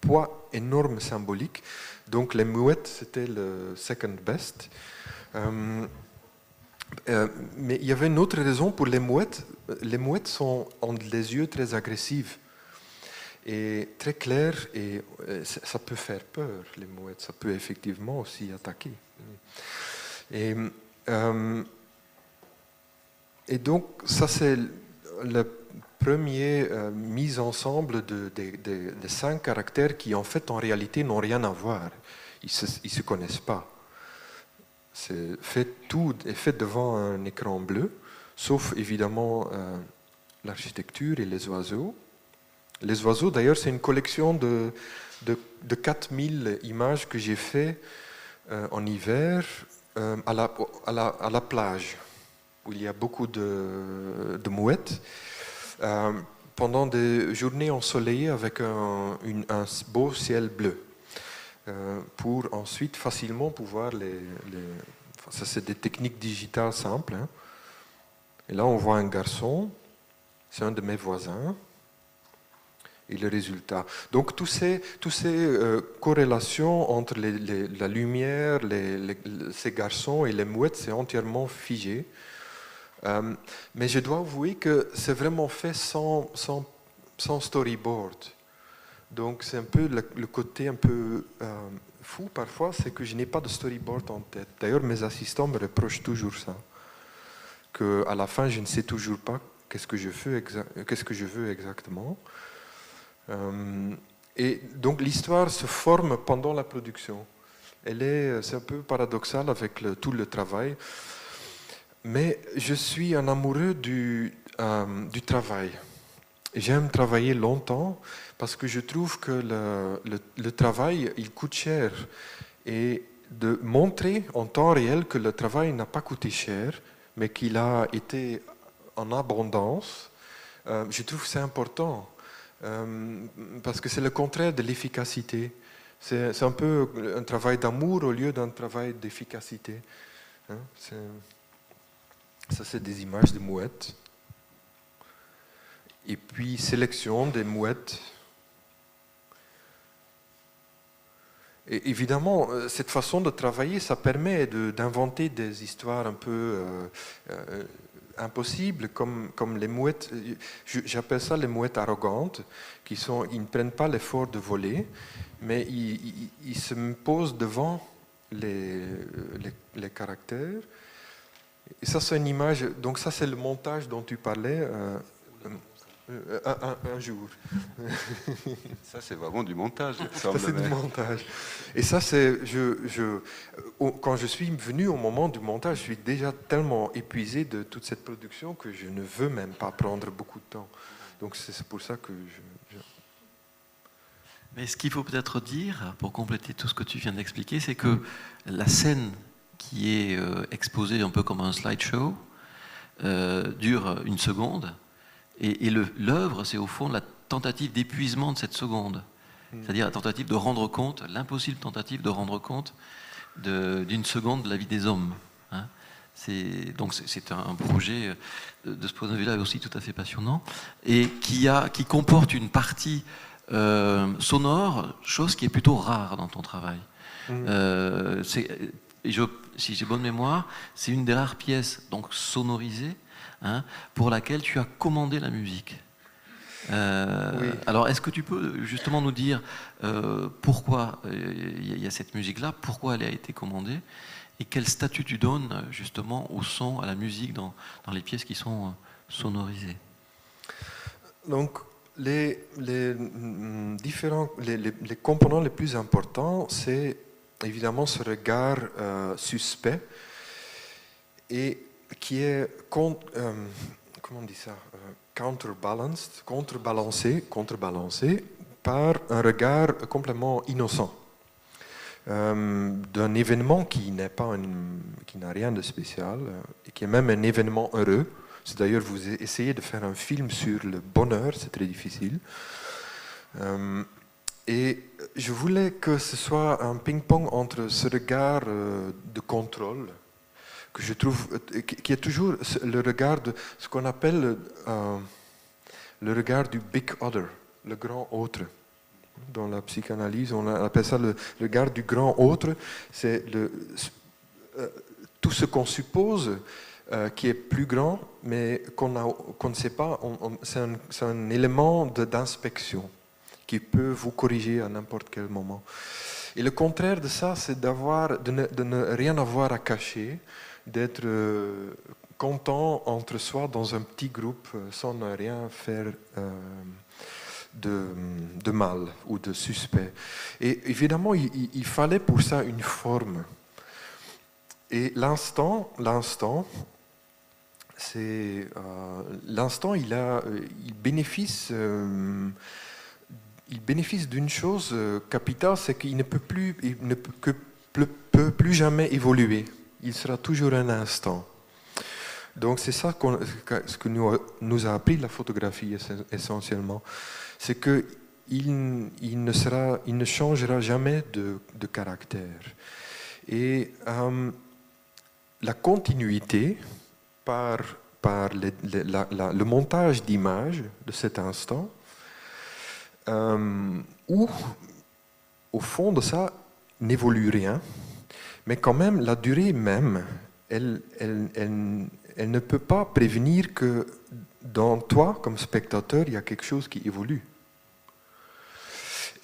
poids énorme symbolique. Donc les mouettes, c'était le second best. Mais il y avait une autre raison pour les mouettes. Les mouettes ont les yeux très agressifs. Et très clair, et ça peut faire peur, les mouettes, ça peut effectivement aussi attaquer. Et donc, ça c'est la première mise ensemble de 5 caractères qui, en fait, en réalité, n'ont rien à voir. Ils se connaissent pas. Tout est fait devant un écran bleu, sauf évidemment l'architecture et les oiseaux. Les oiseaux, d'ailleurs, c'est une collection de 4000 images que j'ai fait en hiver à la plage, où il y a beaucoup de mouettes, pendant des journées ensoleillées avec un beau ciel bleu, pour ensuite facilement pouvoir ça, c'est des techniques digitales simples. Hein. Et là, on voit un garçon, c'est un de mes voisins. et le résultat. Donc, toutes ces corrélations entre la lumière, ces garçons et les mouettes, c'est entièrement figé. Mais je dois avouer que c'est vraiment fait sans storyboard. Donc c'est un peu le côté un peu fou parfois, c'est que je n'ai pas de storyboard en tête. D'ailleurs, mes assistants me reprochent toujours ça. Qu'à la fin, je ne sais toujours pas qu'est-ce que je veux exactement. Et donc l'histoire se forme pendant la production. C'est un peu paradoxal avec tout le travail. Mais je suis un amoureux du travail. J'aime travailler longtemps parce que je trouve que le travail, il coûte cher. Et de montrer en temps réel que le travail n'a pas coûté cher, mais qu'il a été en abondance, je trouve que c'est important. Parce que c'est le contraire de l'efficacité. C'est un peu un travail d'amour au lieu d'un travail d'efficacité. Hein, ça, c'est des images de mouettes. Et puis, sélection des mouettes. Et évidemment, cette façon de travailler, ça permet d'inventer des histoires un peu impossibles, comme les mouettes. J'appelle ça les mouettes arrogantes, ils ne prennent pas l'effort de voler, mais ils se posent devant les caractères. Et ça, c'est une image. Donc ça, c'est le montage dont tu parlais un jour. Ça, c'est vraiment du montage. Ça, c'est du montage. Et ça, c'est... quand je suis venu au moment du montage, je suis déjà tellement épuisé de toute cette production que je ne veux même pas prendre beaucoup de temps. Donc c'est pour ça que Mais ce qu'il faut peut-être dire, pour compléter tout ce que tu viens d'expliquer, c'est que la scène qui est exposée un peu comme un slideshow dure 1 seconde, et l'œuvre, c'est au fond la tentative d'épuisement de cette seconde. C'est-à-dire la tentative de rendre compte, l'impossible tentative de rendre compte d'une seconde de la vie des hommes. Hein. Donc c'est un projet, de ce point de vue-là, aussi tout à fait passionnant, et qui comporte une partie sonore, chose qui est plutôt rare dans ton travail. Si j'ai bonne mémoire, c'est une des rares pièces donc sonorisées, hein, pour laquelle tu as commandé la musique. Oui. Alors, est-ce que tu peux justement nous dire pourquoi il y a cette musique-là, pourquoi elle a été commandée, et quel statut tu donnes justement au son, à la musique dans les pièces qui sont sonorisées? Donc, les composants les plus importants, c'est évidemment ce regard suspect et qui est comment on dit ça, contrebalancé par un regard complètement innocent d'un événement qui n'a rien de spécial et qui est même un événement heureux. C'est d'ailleurs, vous essayez de faire un film sur le bonheur, c'est très difficile. Et je voulais que ce soit un ping-pong entre ce regard de contrôle, que je trouve, qui est toujours le regard de ce qu'on appelle le regard du big other, le grand autre. Dans la psychanalyse, on appelle ça le regard du grand autre. C'est tout ce qu'on suppose qui est plus grand, mais qu'on ne sait pas. C'est un élément d'inspection qui peut vous corriger à n'importe quel moment. Et le contraire de ça, c'est de ne rien avoir à cacher, d'être content entre soi dans un petit groupe sans ne rien faire de mal ou de suspect. Et évidemment, il fallait pour ça une forme. Et l'instant, il bénéficie d'une chose capitale, c'est qu'il ne peut plus jamais évoluer. Il sera toujours un instant. Donc c'est ça ce que nous a appris la photographie essentiellement. C'est qu'il ne changera jamais de caractère. Et la continuité par le montage d'images de cet instant où, au fond de ça, n'évolue rien, mais quand même, la durée même, elle ne peut pas prévenir que dans toi, comme spectateur, il y a quelque chose qui évolue.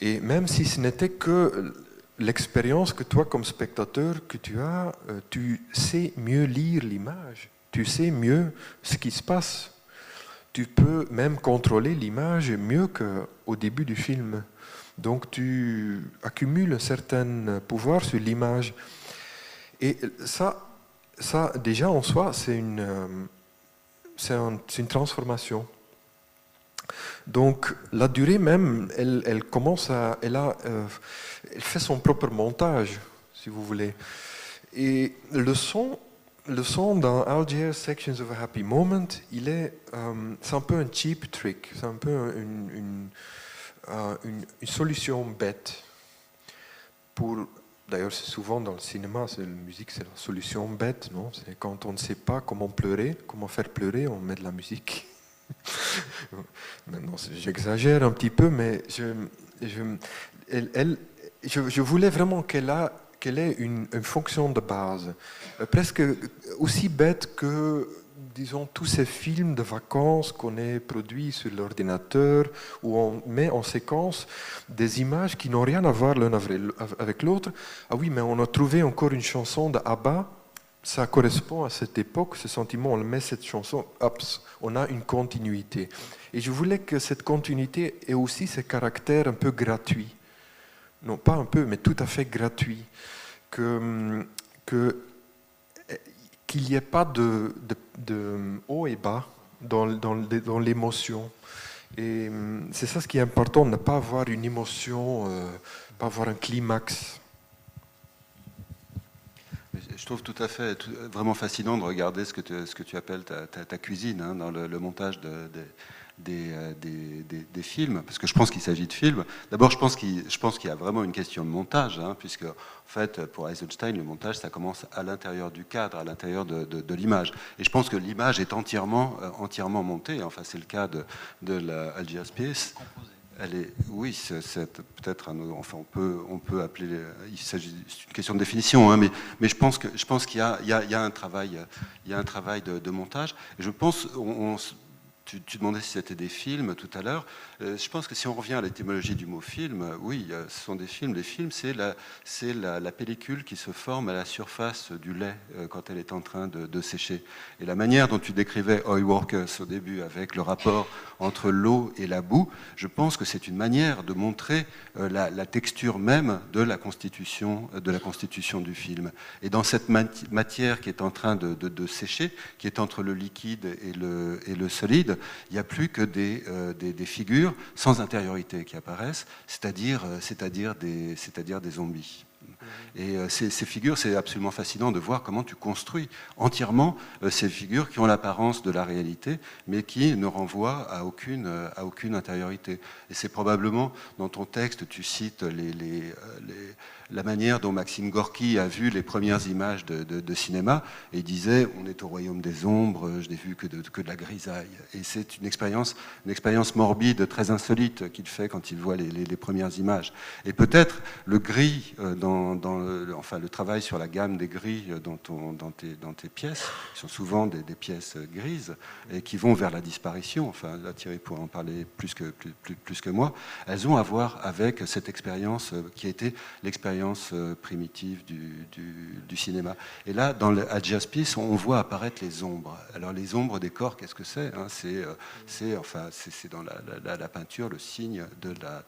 Et même si ce n'était que l'expérience que toi, comme spectateur, que tu as, tu sais mieux lire l'image, tu sais mieux ce qui se passe. Tu peux même contrôler l'image mieux qu'au début du film. Donc tu accumules un certain pouvoir sur l'image. Et ça déjà en soi, c'est une transformation. Donc la durée même, elle fait son propre montage, si vous voulez. Et le son dans Algiers Sections of a Happy Moment, c'est un peu un cheap trick, c'est un peu une solution bête. D'ailleurs, c'est souvent dans le cinéma, la musique, c'est la solution bête, non? C'est quand on ne sait pas comment faire pleurer, on met de la musique. Maintenant, j'exagère un petit peu, mais je voulais vraiment qu'elle ait une fonction de base, presque aussi bête que, disons, tous ces films de vacances qu'on a produits sur l'ordinateur, où on met en séquence des images qui n'ont rien à voir l'un avec l'autre. Ah oui, mais on a trouvé encore une chanson de ABBA, ça correspond à cette époque, ce sentiment, on met cette chanson, hop, on a une continuité. Et je voulais que cette continuité ait aussi ce caractère un peu gratuit. Non, pas un peu, mais tout à fait gratuit. Qu'il n'y ait pas de haut et bas dans l'émotion. Et c'est ça ce qui est important, ne pas avoir une émotion, pas avoir un climax. Je trouve tout à fait vraiment fascinant de regarder ce que tu appelles ta cuisine, hein, dans le montage des films, parce que je pense qu'il s'agit de films. D'abord, je pense qu'il y a vraiment une question de montage, hein, puisque en fait, pour Eisenstein, le montage, ça commence à l'intérieur du cadre, à l'intérieur de l'image. Et je pense que l'image est entièrement montée. Enfin, c'est le cas de la Algiers Piece. Oui, c'est peut-être enfin on peut appeler. C'est une question de définition, hein, mais je pense qu'il y a un travail, de montage. Et je pense, tu demandais si c'était des films tout à l'heure. Je pense que si on revient à l'étymologie du mot film, oui, ce sont des films. Les films, c'est la pellicule qui se forme à la surface du lait quand elle est en train de sécher. Et la manière dont tu décrivais Oil Workers au début, avec le rapport entre l'eau et la boue, je pense que c'est une manière de montrer la texture même de la constitution du film. Et dans cette matière qui est en train de sécher, qui est entre le liquide et le solide, il n'y a plus que des figures sans intériorité qui apparaissent, c'est-à-dire des zombies. Et ces figures, c'est absolument fascinant de voir comment tu construis entièrement ces figures qui ont l'apparence de la réalité, mais qui ne renvoient à aucune intériorité. Et c'est probablement, dans ton texte, tu cites la manière dont Maxime Gorky a vu les premières images de cinéma, et il disait « on est au royaume des ombres, je n'ai vu que de la grisaille ». Et c'est une expérience morbide, très insolite qu'il fait quand il voit les premières images. Et peut-être le gris, le travail sur la gamme des gris dans tes pièces, qui sont souvent des pièces grises, et qui vont vers la disparition, enfin là Thierry pourrait en parler plus que moi, elles ont à voir avec cette expérience qui a été l'expérience primitive du cinéma. Et là, dans le Algiers Piece, on voit apparaître les ombres. Alors les ombres des corps, qu'est-ce que c'est, hein? C'est dans la peinture le signe de la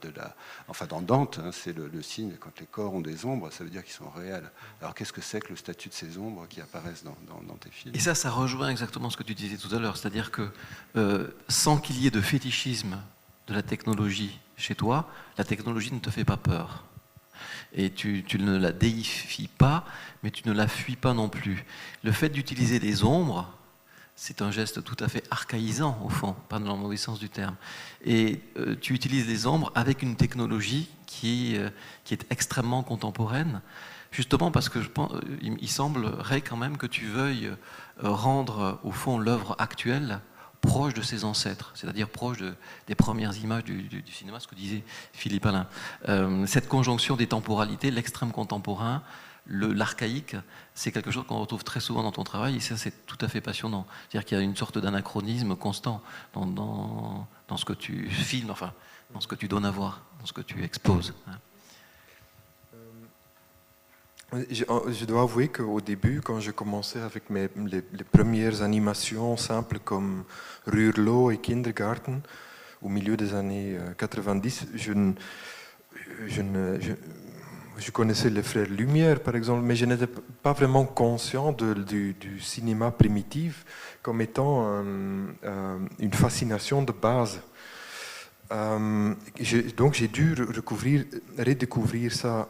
enfin dans Dante, hein, c'est le signe quand les corps ont des ombres, ça veut dire qu'ils sont réels. Alors qu'est-ce que c'est que le statut de ces ombres qui apparaissent dans tes films? Et ça rejoint exactement ce que tu disais tout à l'heure, c'est-à-dire que sans qu'il y ait de fétichisme de la technologie chez toi, la technologie ne te fait pas peur. Et tu ne la déifies pas, mais tu ne la fuis pas non plus. Le fait d'utiliser des ombres, c'est un geste tout à fait archaïsant, au fond, pas dans le mauvais sens du terme. Et tu utilises les ombres avec une technologie qui est extrêmement contemporaine, justement parce que il semblerait quand même que tu veuilles rendre, au fond, l'œuvre actuelle proche de ses ancêtres, c'est-à-dire proche des premières images du cinéma, ce que disait Philippe Alain. Cette conjonction des temporalités, l'extrême contemporain, l'archaïque, c'est quelque chose qu'on retrouve très souvent dans ton travail, et ça c'est tout à fait passionnant. C'est-à-dire qu'il y a une sorte d'anachronisme constant dans ce que tu filmes, enfin, dans ce que tu donnes à voir, dans ce que tu exposes. Je dois avouer qu'au début, quand je commençais avec les premières animations simples comme Ruurlo et Kindergarten, au milieu des années 90, je connaissais les frères Lumière, par exemple, mais je n'étais pas vraiment conscient du cinéma primitif comme étant une fascination de base. Donc j'ai dû redécouvrir ça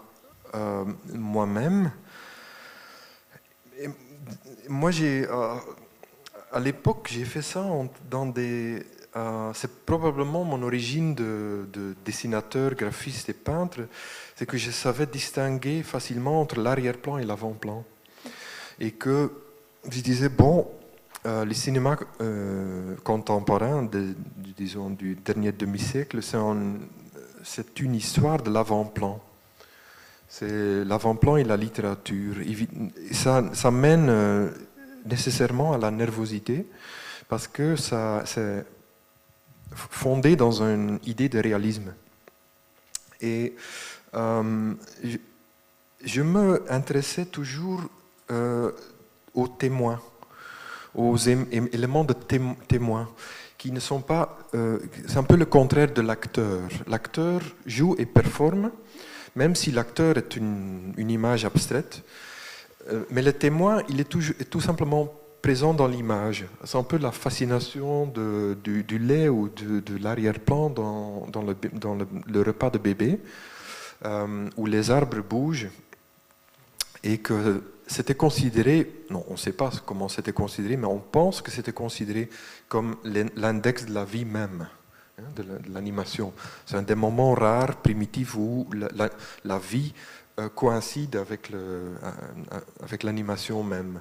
moi-même. Moi, à l'époque, j'ai fait ça dans des... c'est probablement mon origine de dessinateur, graphiste et peintre, c'est que je savais distinguer facilement entre l'arrière-plan et l'avant-plan. Et que je disais, bon, le cinéma contemporain, disons du dernier demi-siècle, c'est une histoire de l'avant-plan. C'est l'avant-plan et la littérature. Ça mène nécessairement à la nervosité parce que c'est fondé dans une idée de réalisme. Et je me intéressais toujours aux témoins, aux éléments de témoins qui ne sont pas... c'est un peu le contraire de l'acteur. L'acteur joue et performe, même si l'acteur est une image abstraite, mais le témoin, il est tout simplement présent dans l'image. C'est un peu la fascination du lait ou de l'arrière-plan dans le repas de bébé, où les arbres bougent, et que c'était considéré, non, on ne sait pas comment c'était considéré, mais on pense que c'était considéré comme l'index de la vie même. De l'animation. C'est un des moments rares, primitifs, où la vie coïncide avec l'animation même.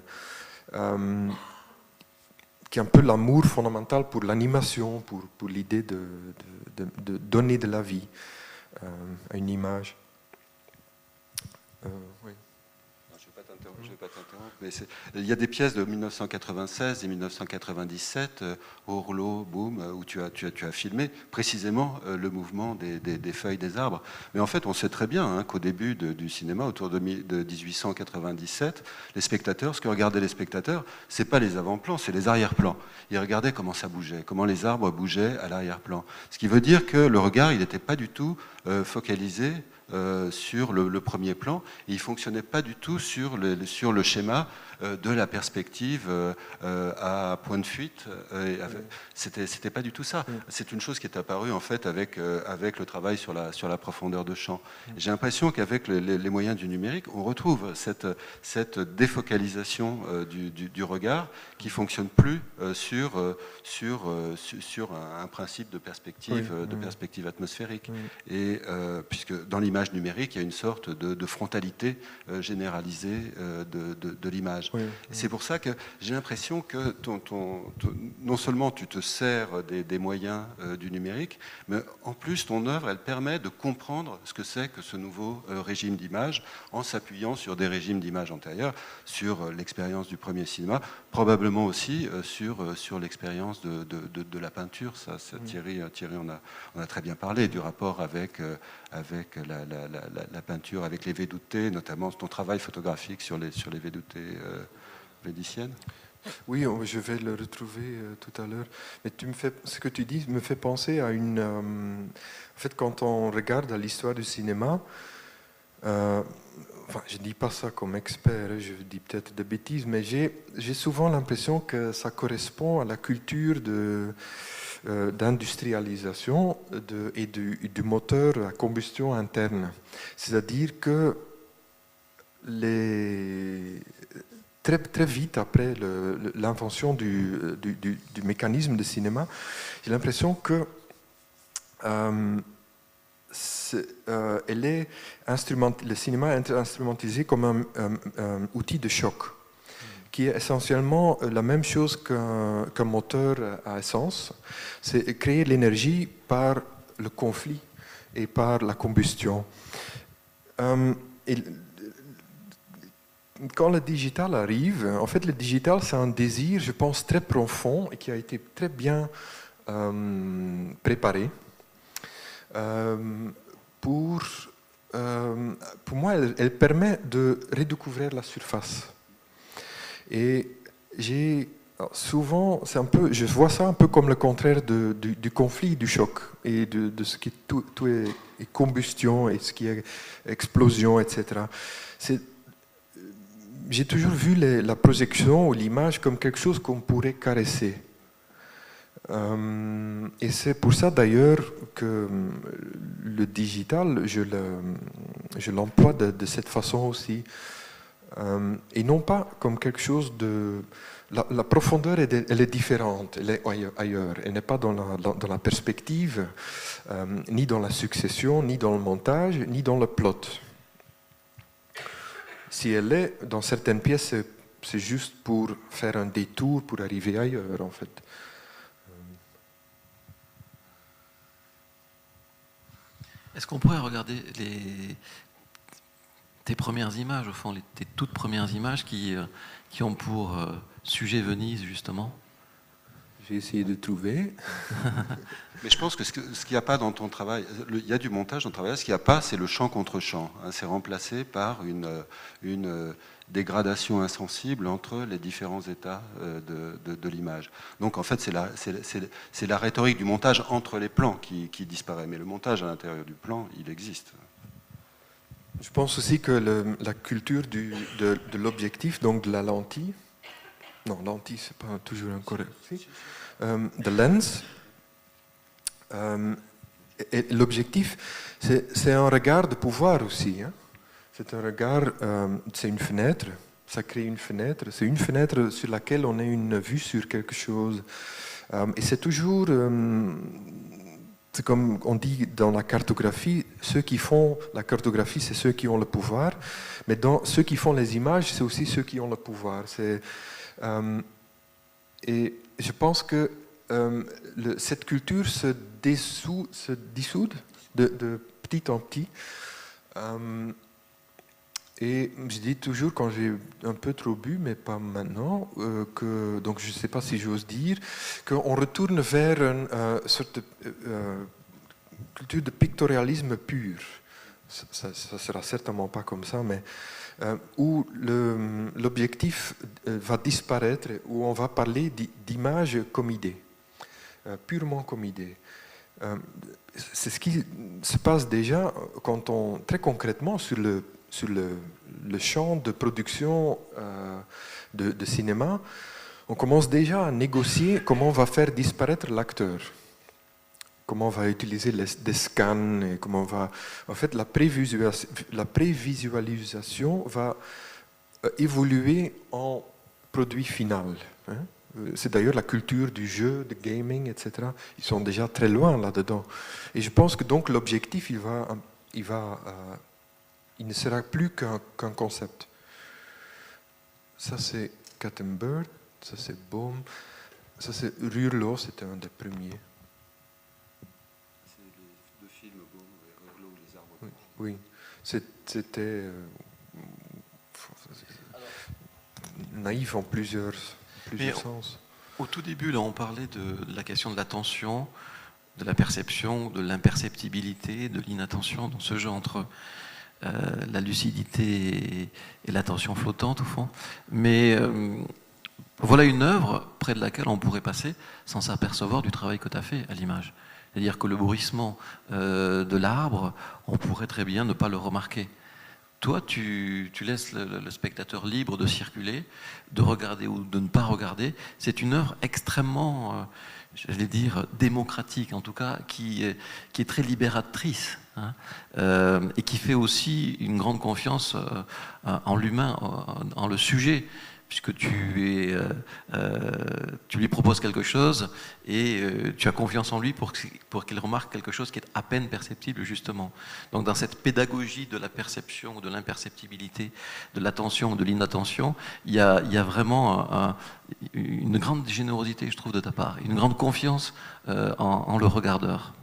Qui est un peu l'amour fondamental pour l'animation, pour l'idée de donner de la vie à une image. Oui. Je ne vais pas t'interrompre, mais il y a des pièces de 1996 et 1997, Ruurlo, Boom, où tu as filmé précisément le mouvement des feuilles des arbres. Mais en fait, on sait très bien qu'au début du cinéma, autour de 1897, les spectateurs, ce que regardaient les spectateurs, ce n'est pas les avant-plans, c'est les arrière-plans. Ils regardaient comment ça bougeait, comment les arbres bougeaient à l'arrière-plan. Ce qui veut dire que le regard, il n'était pas du tout focalisé sur le premier plan, et il ne fonctionnait pas du tout sur le schéma de la perspective à point de fuite. C'était pas du tout ça. C'est une chose qui est apparue en fait avec le travail sur la profondeur de champ. J'ai l'impression qu'avec les moyens du numérique, on retrouve cette défocalisation du regard qui fonctionne plus sur un principe de perspective, atmosphérique. Et puisque dans l'image numérique, il y a une sorte de frontalité généralisée de l'image. Oui, oui. C'est pour ça que j'ai l'impression que non seulement tu te sers des moyens du numérique, mais en plus ton œuvre, elle permet de comprendre ce que c'est que ce nouveau régime d'image en s'appuyant sur des régimes d'image antérieurs, sur l'expérience du premier cinéma, probablement aussi sur l'expérience de la peinture. Ça, Thierry on a très bien parlé du rapport avec la peinture, avec les védoutées, notamment ton travail photographique sur les védoutées vénitiennes. Oui, je vais le retrouver tout à l'heure. Mais ce que tu dis me fait penser à une... en fait, quand on regarde à l'histoire du cinéma, enfin, je ne dis pas ça comme expert, je dis peut-être des bêtises, mais j'ai souvent l'impression que ça correspond à la culture d'industrialisation et du moteur à combustion interne. C'est-à-dire que très vite après l'invention du mécanisme de cinéma, j'ai l'impression que le cinéma est instrumentalisé comme un outil de choc qui est essentiellement la même chose qu'un moteur à essence. C'est créer l'énergie par le conflit et par la combustion. Et quand le digital arrive, en fait, le digital, c'est un désir, je pense, très profond et qui a été très bien préparé. Pour moi, elle permet de redécouvrir la surface. Et souvent, je vois ça un peu comme le contraire du conflit, du choc, et de ce qui tout est combustion et ce qui est explosion, etc. J'ai toujours vu la projection ou l'image comme quelque chose qu'on pourrait caresser. Et c'est pour ça d'ailleurs que le digital, je l'emploie de cette façon aussi. Et non pas comme quelque chose de... La profondeur, elle est différente, elle est ailleurs. Elle n'est pas dans la perspective, ni dans la succession, ni dans le montage, ni dans le plot. Si elle est dans certaines pièces, c'est juste pour faire un détour, pour arriver ailleurs, en fait. Est-ce qu'on pourrait regarder tes premières images, au fond, tes toutes premières images qui ont pour sujet Venise, justement? J'ai essayé de trouver. Mais je pense que ce qu'il n'y a pas dans ton travail, il y a du montage dans ton travail, ce qu'il n'y a pas, c'est le champ contre champ. C'est remplacé par une dégradation insensible entre les différents états de l'image. Donc en fait, c'est la rhétorique du montage entre les plans qui disparaît. Mais le montage à l'intérieur du plan, il existe. Je pense aussi que la culture de l'objectif, donc de la lentille, non, lentille, c'est pas toujours un correct. De lens, l'objectif, c'est un regard de pouvoir aussi. Hein. C'est un regard, c'est une fenêtre, ça crée une fenêtre. C'est une fenêtre sur laquelle on a une vue sur quelque chose. Et c'est toujours, c'est comme on dit dans la cartographie, ceux qui font la cartographie, c'est ceux qui ont le pouvoir. Mais ceux qui font les images, c'est aussi ceux qui ont le pouvoir. Et je pense que cette culture se dissout de petit en petit. Et je dis toujours, quand j'ai un peu trop bu, mais pas maintenant, donc je ne sais pas si j'ose dire, qu'on retourne vers une sorte de culture de pictorialisme pur. Ça ne sera certainement pas comme ça, mais où l'objectif va disparaître, où on va parler d'images comme idées, purement comme idées. C'est ce qui se passe déjà quand très concrètement sur le champ de production de cinéma, on commence déjà à négocier comment on va faire disparaître l'acteur. Comment on va utiliser des scans et comment on va... En fait, la prévisualisation va évoluer en produit final. Hein. C'est d'ailleurs la culture du jeu, de gaming, etc. Ils sont déjà très loin là-dedans. Et je pense que donc l'objectif, il ne sera plus qu'un concept. Ça, c'est Cat and Bird, ça, c'est Boom, ça, c'est Ruurlo, c'était un des premiers. Oui, c'était naïf en plusieurs sens. Au tout début, là, on parlait de la question de l'attention, de la perception, de l'imperceptibilité, de l'inattention, dans ce jeu entre la lucidité et l'attention flottante, au fond. Mais voilà une œuvre près de laquelle on pourrait passer sans s'apercevoir du travail que tu as fait à l'image. C'est-à-dire que le bruissement de l'arbre, on pourrait très bien ne pas le remarquer. Toi, tu laisses le spectateur libre de circuler, de regarder ou de ne pas regarder. C'est une œuvre extrêmement, j'allais dire, démocratique, en tout cas, qui est très libératrice, hein, et qui fait aussi une grande confiance en l'humain, en le sujet, puisque tu lui proposes quelque chose et tu as confiance en lui pour qu'il remarque quelque chose qui est à peine perceptible, justement. Donc dans cette pédagogie de la perception, de l'imperceptibilité, de l'attention, de l'inattention, il y a vraiment une grande générosité, je trouve, de ta part, une grande confiance en le regardeur.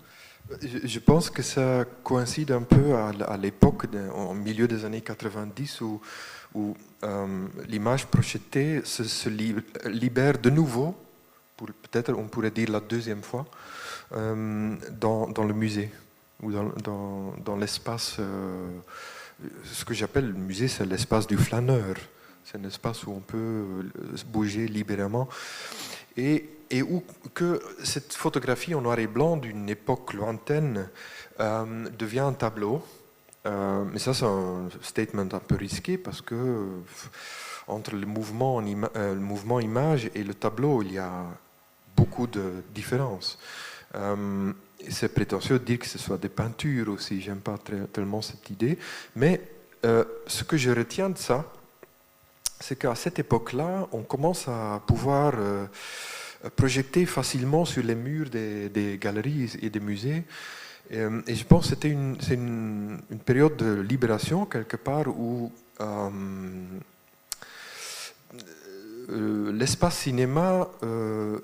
Je pense que ça coïncide un peu à l'époque, au milieu des années 90, où l'image projetée se libère de nouveau, peut-être on pourrait dire la deuxième fois, dans le musée, ou dans l'espace, ce que j'appelle le musée, c'est l'espace du flâneur. C'est un espace où on peut bouger libérément. Et où que cette photographie en noir et blanc d'une époque lointaine devient un tableau. Mais ça, c'est un statement un peu risqué parce que entre le mouvement image et le tableau, il y a beaucoup de différences. C'est prétentieux de dire que ce soit des peintures aussi. J'aime pas tellement cette idée. Mais ce que je retiens de ça, c'est qu'à cette époque-là, on commence à pouvoir projeter facilement sur les murs des galeries et des musées. Et je pense que c'est une période de libération, quelque part, où l'espace cinéma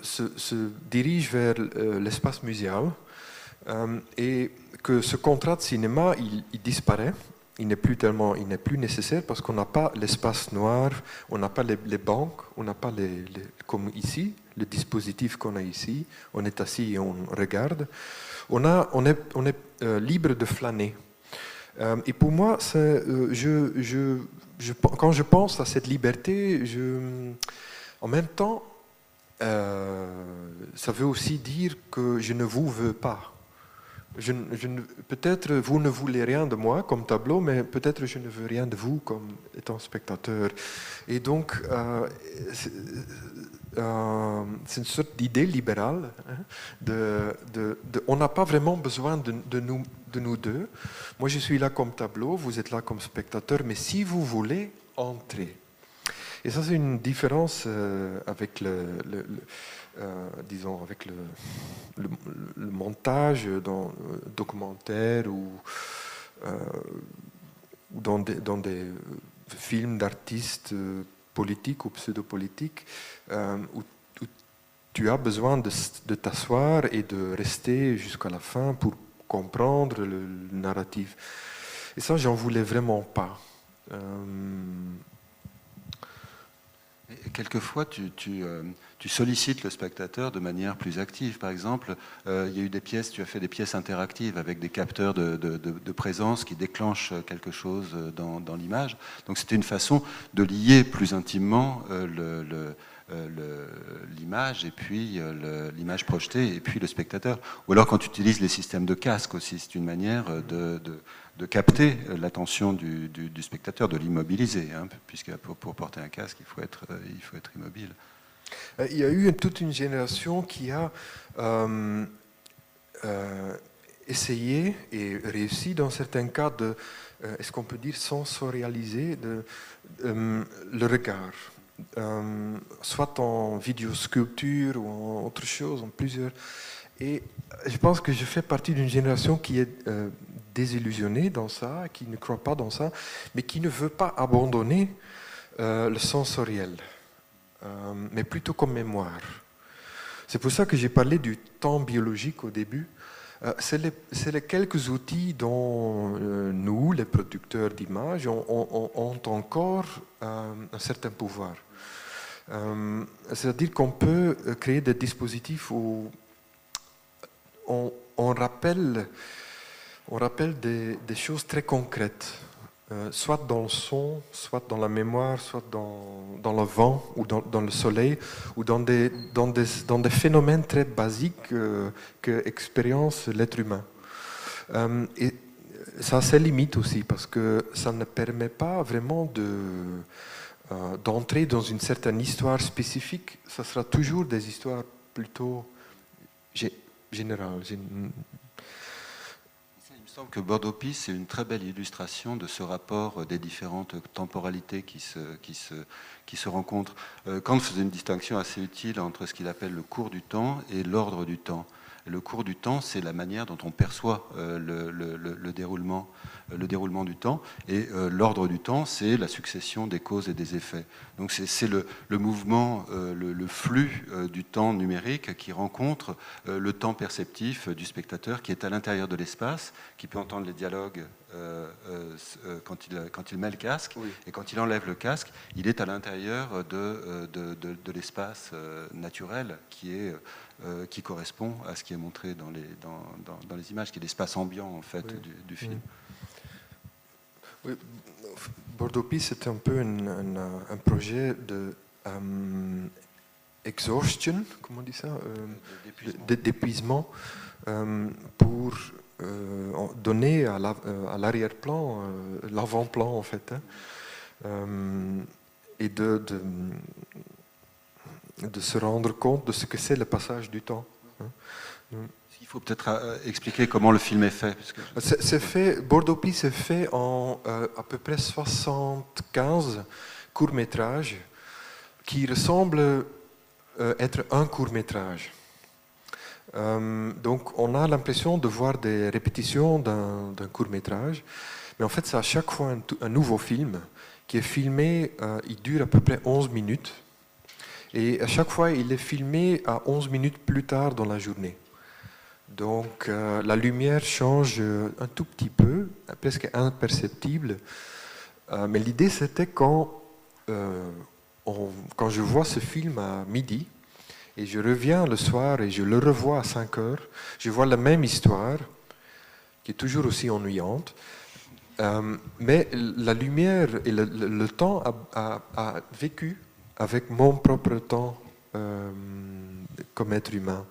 se dirige vers l'espace muséal, et que ce contrat de cinéma, il disparaît. Il n'est plus nécessaire parce qu'on n'a pas l'espace noir, on n'a pas les banques, on n'a pas comme ici, le dispositif qu'on a ici. On est assis et on regarde. On est libre de flâner. Et pour moi, quand je pense à cette liberté, en même temps, ça veut aussi dire que je ne vous veux pas. Peut-être vous ne voulez rien de moi comme tableau, mais peut-être je ne veux rien de vous comme étant spectateur. Et donc, c'est une sorte d'idée libérale. On n'a pas vraiment besoin de nous deux. Moi, je suis là comme tableau, vous êtes là comme spectateur, mais si vous voulez, entrez. Et ça, c'est une différence avec disons, avec le montage dans documentaire ou dans des films d'artistes politiques ou pseudo-politiques, où tu as besoin de t'asseoir et de rester jusqu'à la fin pour comprendre le narratif. Et ça, j'en voulais vraiment pas. Quelquefois, tu sollicites le spectateur de manière plus active. Par exemple, il y a eu des pièces, tu as fait des pièces interactives avec des capteurs de présence qui déclenchent quelque chose dans l'image. Donc c'était une façon de lier plus intimement l'image et puis l'image projetée et puis le spectateur. Ou alors quand tu utilises les systèmes de casque aussi, c'est une manière de capter l'attention du spectateur, de l'immobiliser, hein, puisque pour porter un casque, il faut être immobile. Il y a eu toute une génération qui a essayé et réussi dans certains cas de, est-ce qu'on peut dire, sensorialiser le regard. Soit en vidéosculpture ou en autre chose, en plusieurs. Et je pense que je fais partie d'une génération qui est désillusionnée dans ça, qui ne croit pas dans ça, mais qui ne veut pas abandonner le sensoriel, mais plutôt comme mémoire. C'est pour ça que j'ai parlé du temps biologique au début. C'est les quelques outils dont nous, les producteurs d'images, ont encore un certain pouvoir. C'est-à-dire qu'on peut créer des dispositifs où on rappelle des choses très concrètes, soit dans le son, soit dans la mémoire, soit dans le vent ou dans le soleil, ou dans des phénomènes très basiques que expérience l'être humain. Et ça a ses limites aussi, parce que ça ne permet pas vraiment d'entrer dans une certaine histoire spécifique. Ça sera toujours des histoires plutôt générales. me semble que Bordeaux Peace, c'est une très belle illustration de ce rapport des différentes temporalités qui se rencontrent. Kant faisait une distinction assez utile entre ce qu'il appelle le cours du temps et l'ordre du temps. Le cours du temps, c'est la manière dont on perçoit le déroulement du temps, et l'ordre du temps, c'est la succession des causes et des effets. Donc c'est le mouvement, le flux du temps numérique qui rencontre le temps perceptif du spectateur qui est à l'intérieur de l'espace, qui peut entendre les dialogues quand il met le casque, oui. Et quand il enlève le casque, il est à l'intérieur de l'espace naturel qui correspond à ce qui est montré dans les images, qui est l'espace ambiant en fait, oui. du film. Oui. Bordeaux Peace, c'est un peu un projet de exhaustion, comment on dit ça, d'épuisement, pour donner à l'arrière-plan, l'avant-plan en fait, hein, et de se rendre compte de ce que c'est le passage du temps. Il faut peut-être expliquer comment le film est fait. C'est fait, Bordeaux Peace est fait en à peu près 75 courts-métrages qui ressemblent être un court-métrage. Donc on a l'impression de voir des répétitions d'un court-métrage, mais en fait c'est à chaque fois un nouveau film qui est filmé, il dure à peu près 11 minutes, et à chaque fois il est filmé à 11 minutes plus tard dans la journée. Donc la lumière change un tout petit peu, presque imperceptible, mais l'idée c'était quand je vois ce film à midi, et je reviens le soir et je le revois à 5 heures, je vois la même histoire, qui est toujours aussi ennuyante, mais la lumière et le temps a vécu avec mon propre temps comme être humain.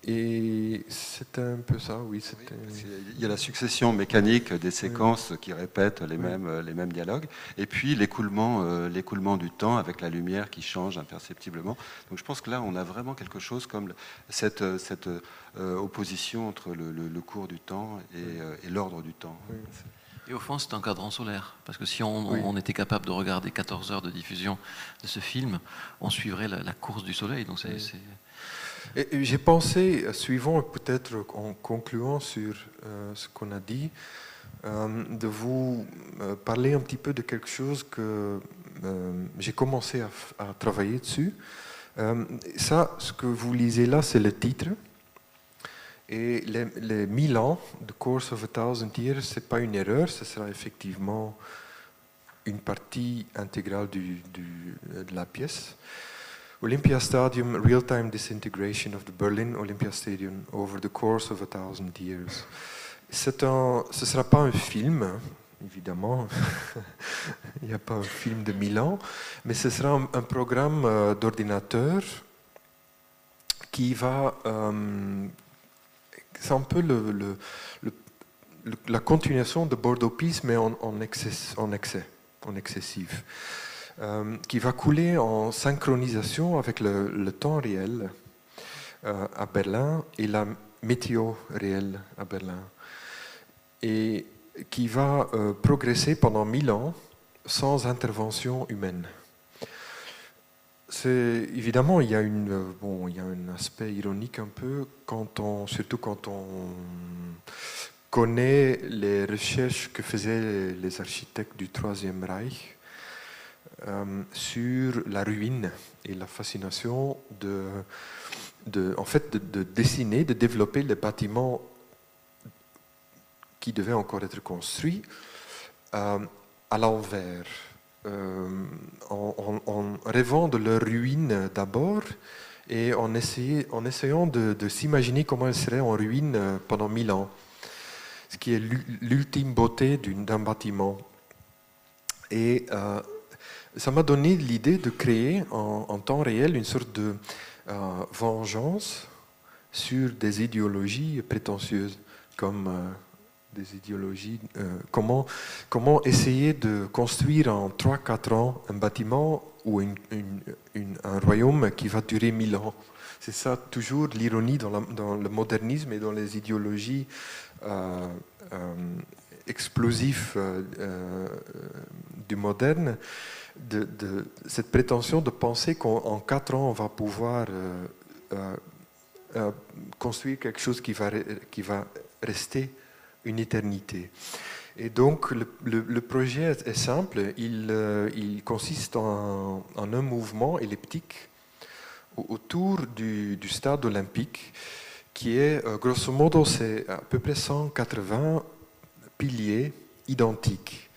Et c'était un peu ça, oui. Il y a la succession mécanique des séquences qui répètent les mêmes dialogues, et puis l'écoulement du temps avec la lumière qui change imperceptiblement. Donc je pense que là, on a vraiment quelque chose comme cette opposition entre le cours du temps et l'ordre du temps. Oui. Et au fond, c'est un cadran solaire, parce que si on était capable de regarder 14 heures de diffusion de ce film, on suivrait la course du soleil. Donc Et j'ai pensé, suivant peut-être en concluant sur ce qu'on a dit, de vous parler un petit peu de quelque chose que j'ai commencé à travailler dessus. Ça, ce que vous lisez là, c'est le titre. Et les 1000 ans, The Course of 1000 Years, ce n'est pas une erreur, ce sera effectivement une partie intégrale de la pièce. Olympia Stadium, Real-Time Disintegration of the Berlin Olympia Stadium over the course of 1000 years. Ce ne sera pas un film, évidemment, il n'y a pas un film de 1000 ans, mais ce sera un programme d'ordinateur qui va... c'est un peu la continuation de Bordeaux Peace, mais en excessif. Qui va couler en synchronisation avec le temps réel à Berlin et la météo réelle à Berlin. Et qui va progresser pendant 1000 ans sans intervention humaine. Évidemment, il y a un aspect ironique un peu, surtout quand on connaît les recherches que faisaient les architectes du Troisième Reich sur la ruine et la fascination de dessiner, de développer les bâtiments qui devaient encore être construits à l'envers, en rêvant de leur ruine d'abord et en essayant de s'imaginer comment elle serait en ruine pendant 1000 ans, ce qui est l'ultime beauté d'un bâtiment. Et ça m'a donné l'idée de créer en temps réel une sorte de vengeance sur des idéologies prétentieuses, comme des idéologies. Comment essayer de construire en 3-4 ans un bâtiment ou un royaume qui va durer 1000 ans. C'est ça toujours l'ironie dans le modernisme et dans les idéologies explosives du moderne, de cette prétention de penser qu'en 4 ans on va pouvoir construire quelque chose qui va rester une éternité. Et donc le projet est simple, il consiste en un mouvement elliptique autour du stade olympique qui est, grosso modo, c'est à peu près 180 piliers identiques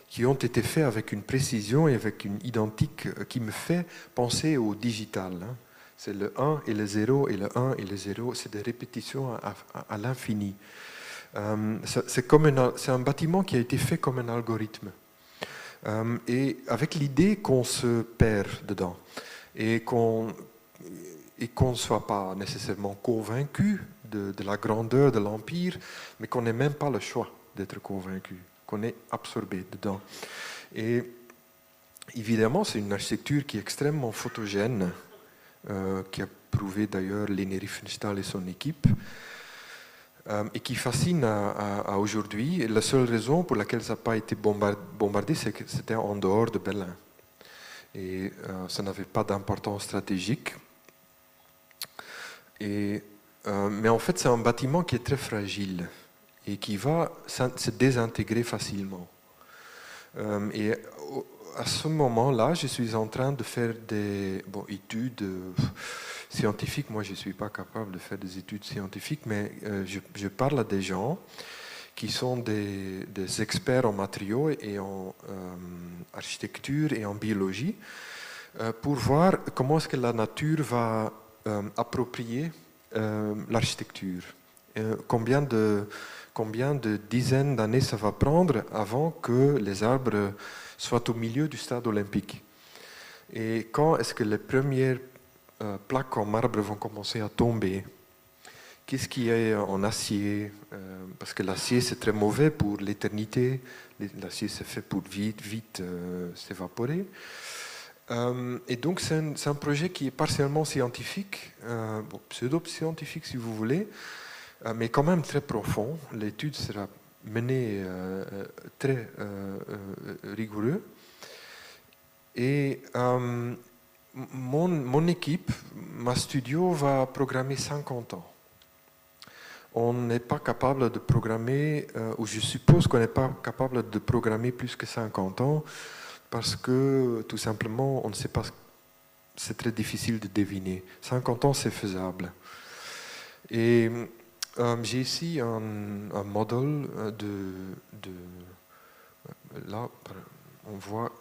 qui ont été faits avec une précision et avec une identique qui me fait penser au digital. C'est le 1 et le 0 et le 1 et le 0, c'est des répétitions à l'infini. C'est un bâtiment qui a été fait comme un algorithme. Et avec l'idée qu'on se perd dedans et qu'on ne soit pas nécessairement convaincu de la grandeur de l'Empire, mais qu'on n'ait même pas le choix d'être convaincu, qu'on est absorbé dedans. Et évidemment, c'est une architecture qui est extrêmement photogène, qui a prouvé d'ailleurs Leni Riefenstahl et son équipe, et qui fascine à aujourd'hui. Et la seule raison pour laquelle ça n'a pas été bombardé, c'est que c'était en dehors de Berlin. Et ça n'avait pas d'importance stratégique. Mais en fait, c'est un bâtiment qui est très fragile et qui va se désintégrer facilement. Et à ce moment-là, je suis en train de faire des études scientifiques. Moi, je ne suis pas capable de faire des études scientifiques, mais je parle à des gens qui sont des experts en matériaux et en architecture et en biologie, pour voir comment est-ce que la nature va approprier l'architecture. Combien de dizaines d'années ça va prendre avant que les arbres soient au milieu du stade olympique. Et quand est-ce que les premières plaques en marbre vont commencer à tomber? Qu'est-ce qui est en acier? Parce que l'acier, c'est très mauvais pour l'éternité. L'acier, c'est fait pour vite s'évaporer. Et donc, c'est un projet qui est partiellement scientifique, pseudo-scientifique si vous voulez, mais quand même très profond. L'étude sera menée très rigoureux. Et mon équipe, ma studio, va programmer 50 ans. On n'est pas capable de programmer, ou je suppose qu'on n'est pas capable de programmer plus que 50 ans, parce que tout simplement, on ne sait pas, c'est très difficile de deviner. 50 ans, c'est faisable. Et j'ai ici un modèle là, on voit,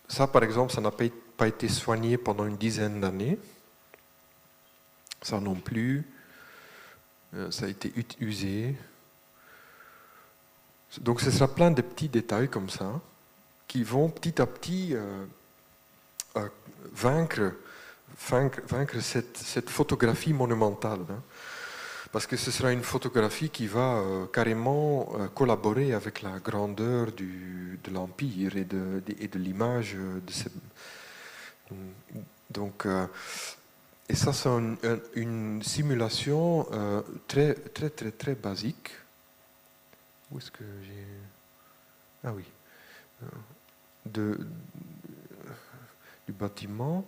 ça par exemple, ça n'a pas été soigné pendant une dizaine d'années. Ça non plus. Ça a été usé. Donc ce sera plein de petits détails comme ça qui vont petit à petit vaincre cette photographie monumentale. Parce que ce sera une photographie qui va carrément collaborer avec la grandeur de l'Empire et de l'image de cette... Donc, et ça, c'est une simulation très, très, très, très basique. Où est-ce que j'ai... Ah oui. Du bâtiment.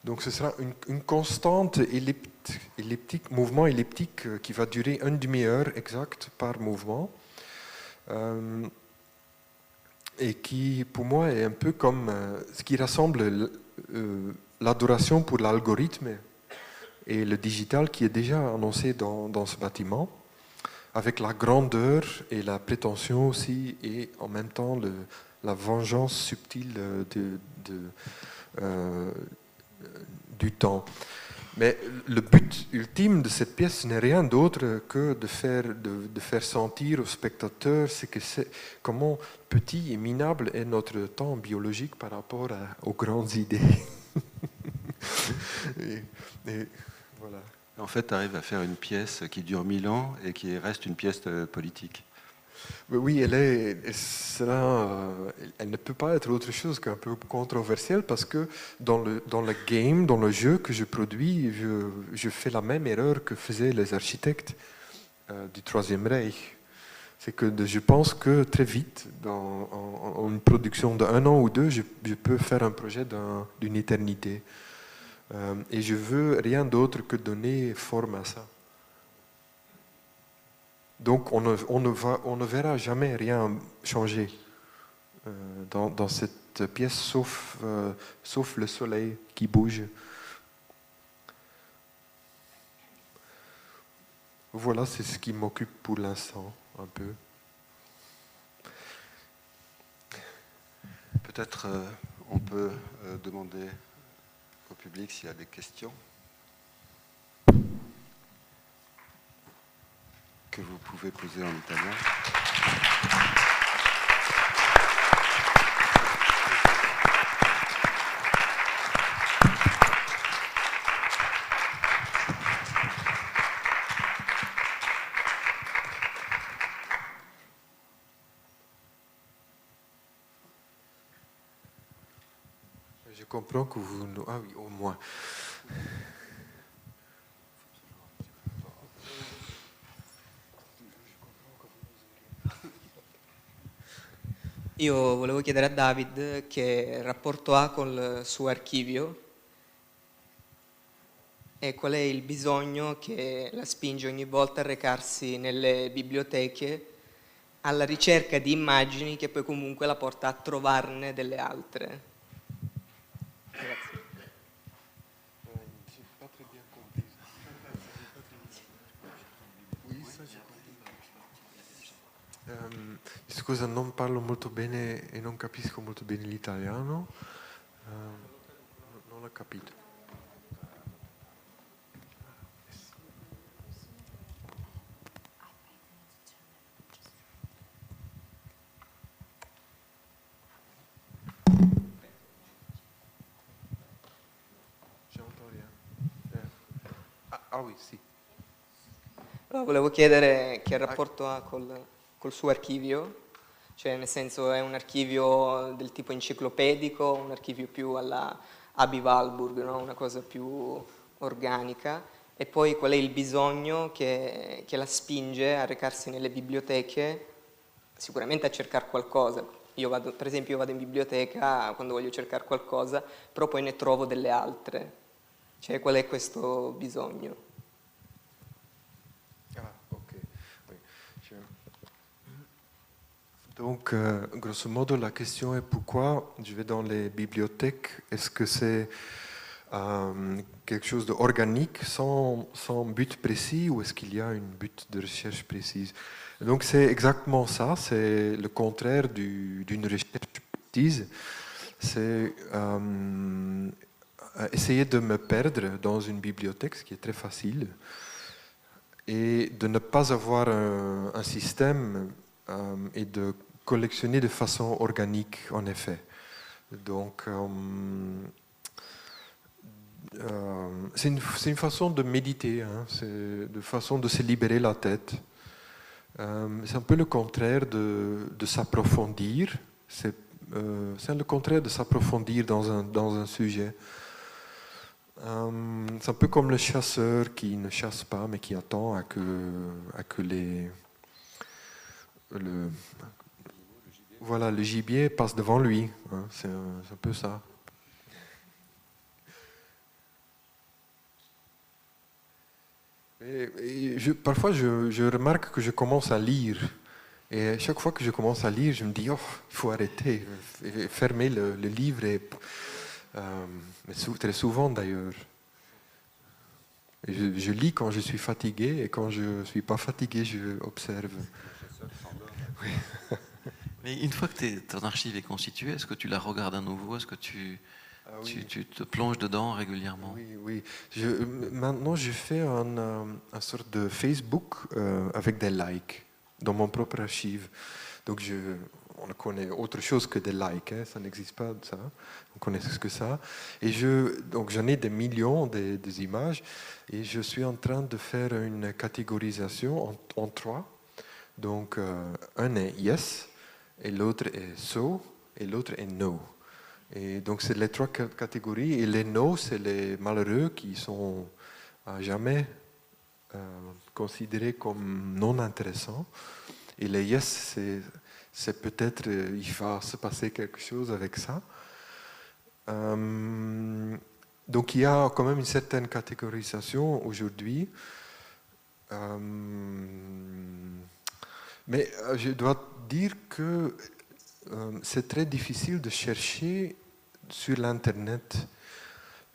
Donc ce sera une constante elliptique, mouvement elliptique qui va durer une demi-heure exacte par mouvement. Et qui, pour moi, est un peu comme ce qui rassemble l'adoration pour l'algorithme et le digital qui est déjà annoncé dans ce bâtiment, avec la grandeur et la prétention aussi, et en même temps la vengeance subtile du temps. Mais le but ultime de cette pièce n'est rien d'autre que de faire sentir au spectateur comment petit et minable est notre temps biologique par rapport aux grandes idées. et voilà. En fait, tu arrives à faire une pièce qui dure 1000 ans et qui reste une pièce politique. Oui, elle ne peut pas être autre chose qu'un peu controversielle parce que dans le game, dans le jeu que je produis, je fais la même erreur que faisaient les architectes du Troisième Reich. C'est que je pense que très vite, en une production d'1 an ou 2, je peux faire un projet d'une éternité. Et je veux rien d'autre que donner forme à ça. Donc on ne verra jamais rien changer dans cette pièce, sauf le soleil qui bouge. Voilà, c'est ce qui m'occupe pour l'instant, un peu. Peut-être on peut demander au public s'il y a des questions que vous pouvez poser en italien. Je comprends que vous... Ah oui, au moins. Io volevo chiedere a David che rapporto ha col suo archivio e qual è il bisogno che la spinge ogni volta a recarsi nelle biblioteche alla ricerca di immagini che poi comunque la porta a trovarne delle altre. Grazie. Scusa, non parlo molto bene e non capisco molto bene l'italiano. Non ho capito. Ah oui, sì. Allora, volevo chiedere che rapporto ha col suo archivio, cioè nel senso è un archivio del tipo enciclopedico, un archivio più alla Aby Warburg, no? Una cosa più organica, e poi qual è il bisogno che la spinge a recarsi nelle biblioteche, sicuramente a cercare qualcosa. Per esempio, io vado in biblioteca quando voglio cercare qualcosa, però poi ne trovo delle altre. Cioè, qual è questo bisogno? Donc, grosso modo, la question est pourquoi je vais dans les bibliothèques. Est-ce que c'est quelque chose d'organique sans but précis ou est-ce qu'il y a une but de recherche précise? Donc, c'est exactement ça, c'est le contraire d'une recherche précise. C'est essayer de me perdre dans une bibliothèque, ce qui est très facile, et de ne pas avoir un système et de collectionner de façon organique, en effet. Donc, c'est une façon de méditer, hein, c'est une façon de se libérer la tête. C'est un peu le contraire de s'approfondir. C'est le contraire de s'approfondir dans un sujet. C'est un peu comme le chasseur qui ne chasse pas, mais qui attend à que le gibier passe devant lui. Hein, c'est un peu ça. Parfois, je remarque que je commence à lire. Et chaque fois que je commence à lire, je me dis, oh, il faut arrêter, fermer le livre. Mais très souvent, d'ailleurs. Je lis quand je suis fatigué et quand je ne suis pas fatigué, je observe. Oui. Mais une fois que ton archive est constituée, est-ce que tu la regardes à nouveau? Est-ce que tu te plonges dedans régulièrement? Oui. Maintenant, je fais un sorte de Facebook avec des likes dans mon propre archive. Donc, on connaît autre chose que des likes, hein, ça n'existe pas ça. On connaît ce que ça. Et donc, j'en ai des millions des images et je suis en train de faire une catégorisation en 3. Donc, un est yes, et l'autre est so, et l'autre est no. Et donc, c'est les trois catégories. Et les no, c'est les malheureux qui sont à jamais considérés comme non intéressants. Et les yes, c'est peut-être, il va se passer quelque chose avec ça. Donc, il y a quand même une certaine catégorisation aujourd'hui. Mais je dois dire que c'est très difficile de chercher sur l'Internet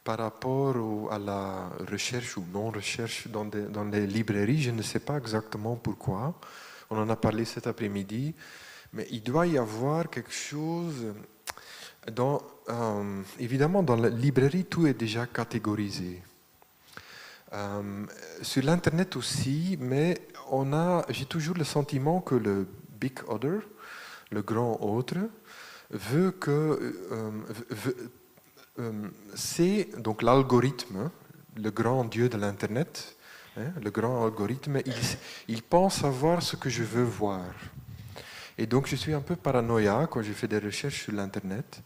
par rapport à la recherche ou non-recherche dans les librairies. Je ne sais pas exactement pourquoi. On en a parlé cet après-midi. Mais il doit y avoir quelque chose... évidemment, dans la librairie, tout est déjà catégorisé. Sur l'Internet aussi, mais j'ai toujours le sentiment que le Big Other, le grand autre, veut que... c'est donc l'algorithme, le grand dieu de l'Internet, hein, le grand algorithme, il pense savoir ce que je veux voir. Et donc je suis un peu paranoïaque quand je fais des recherches sur l'Internet.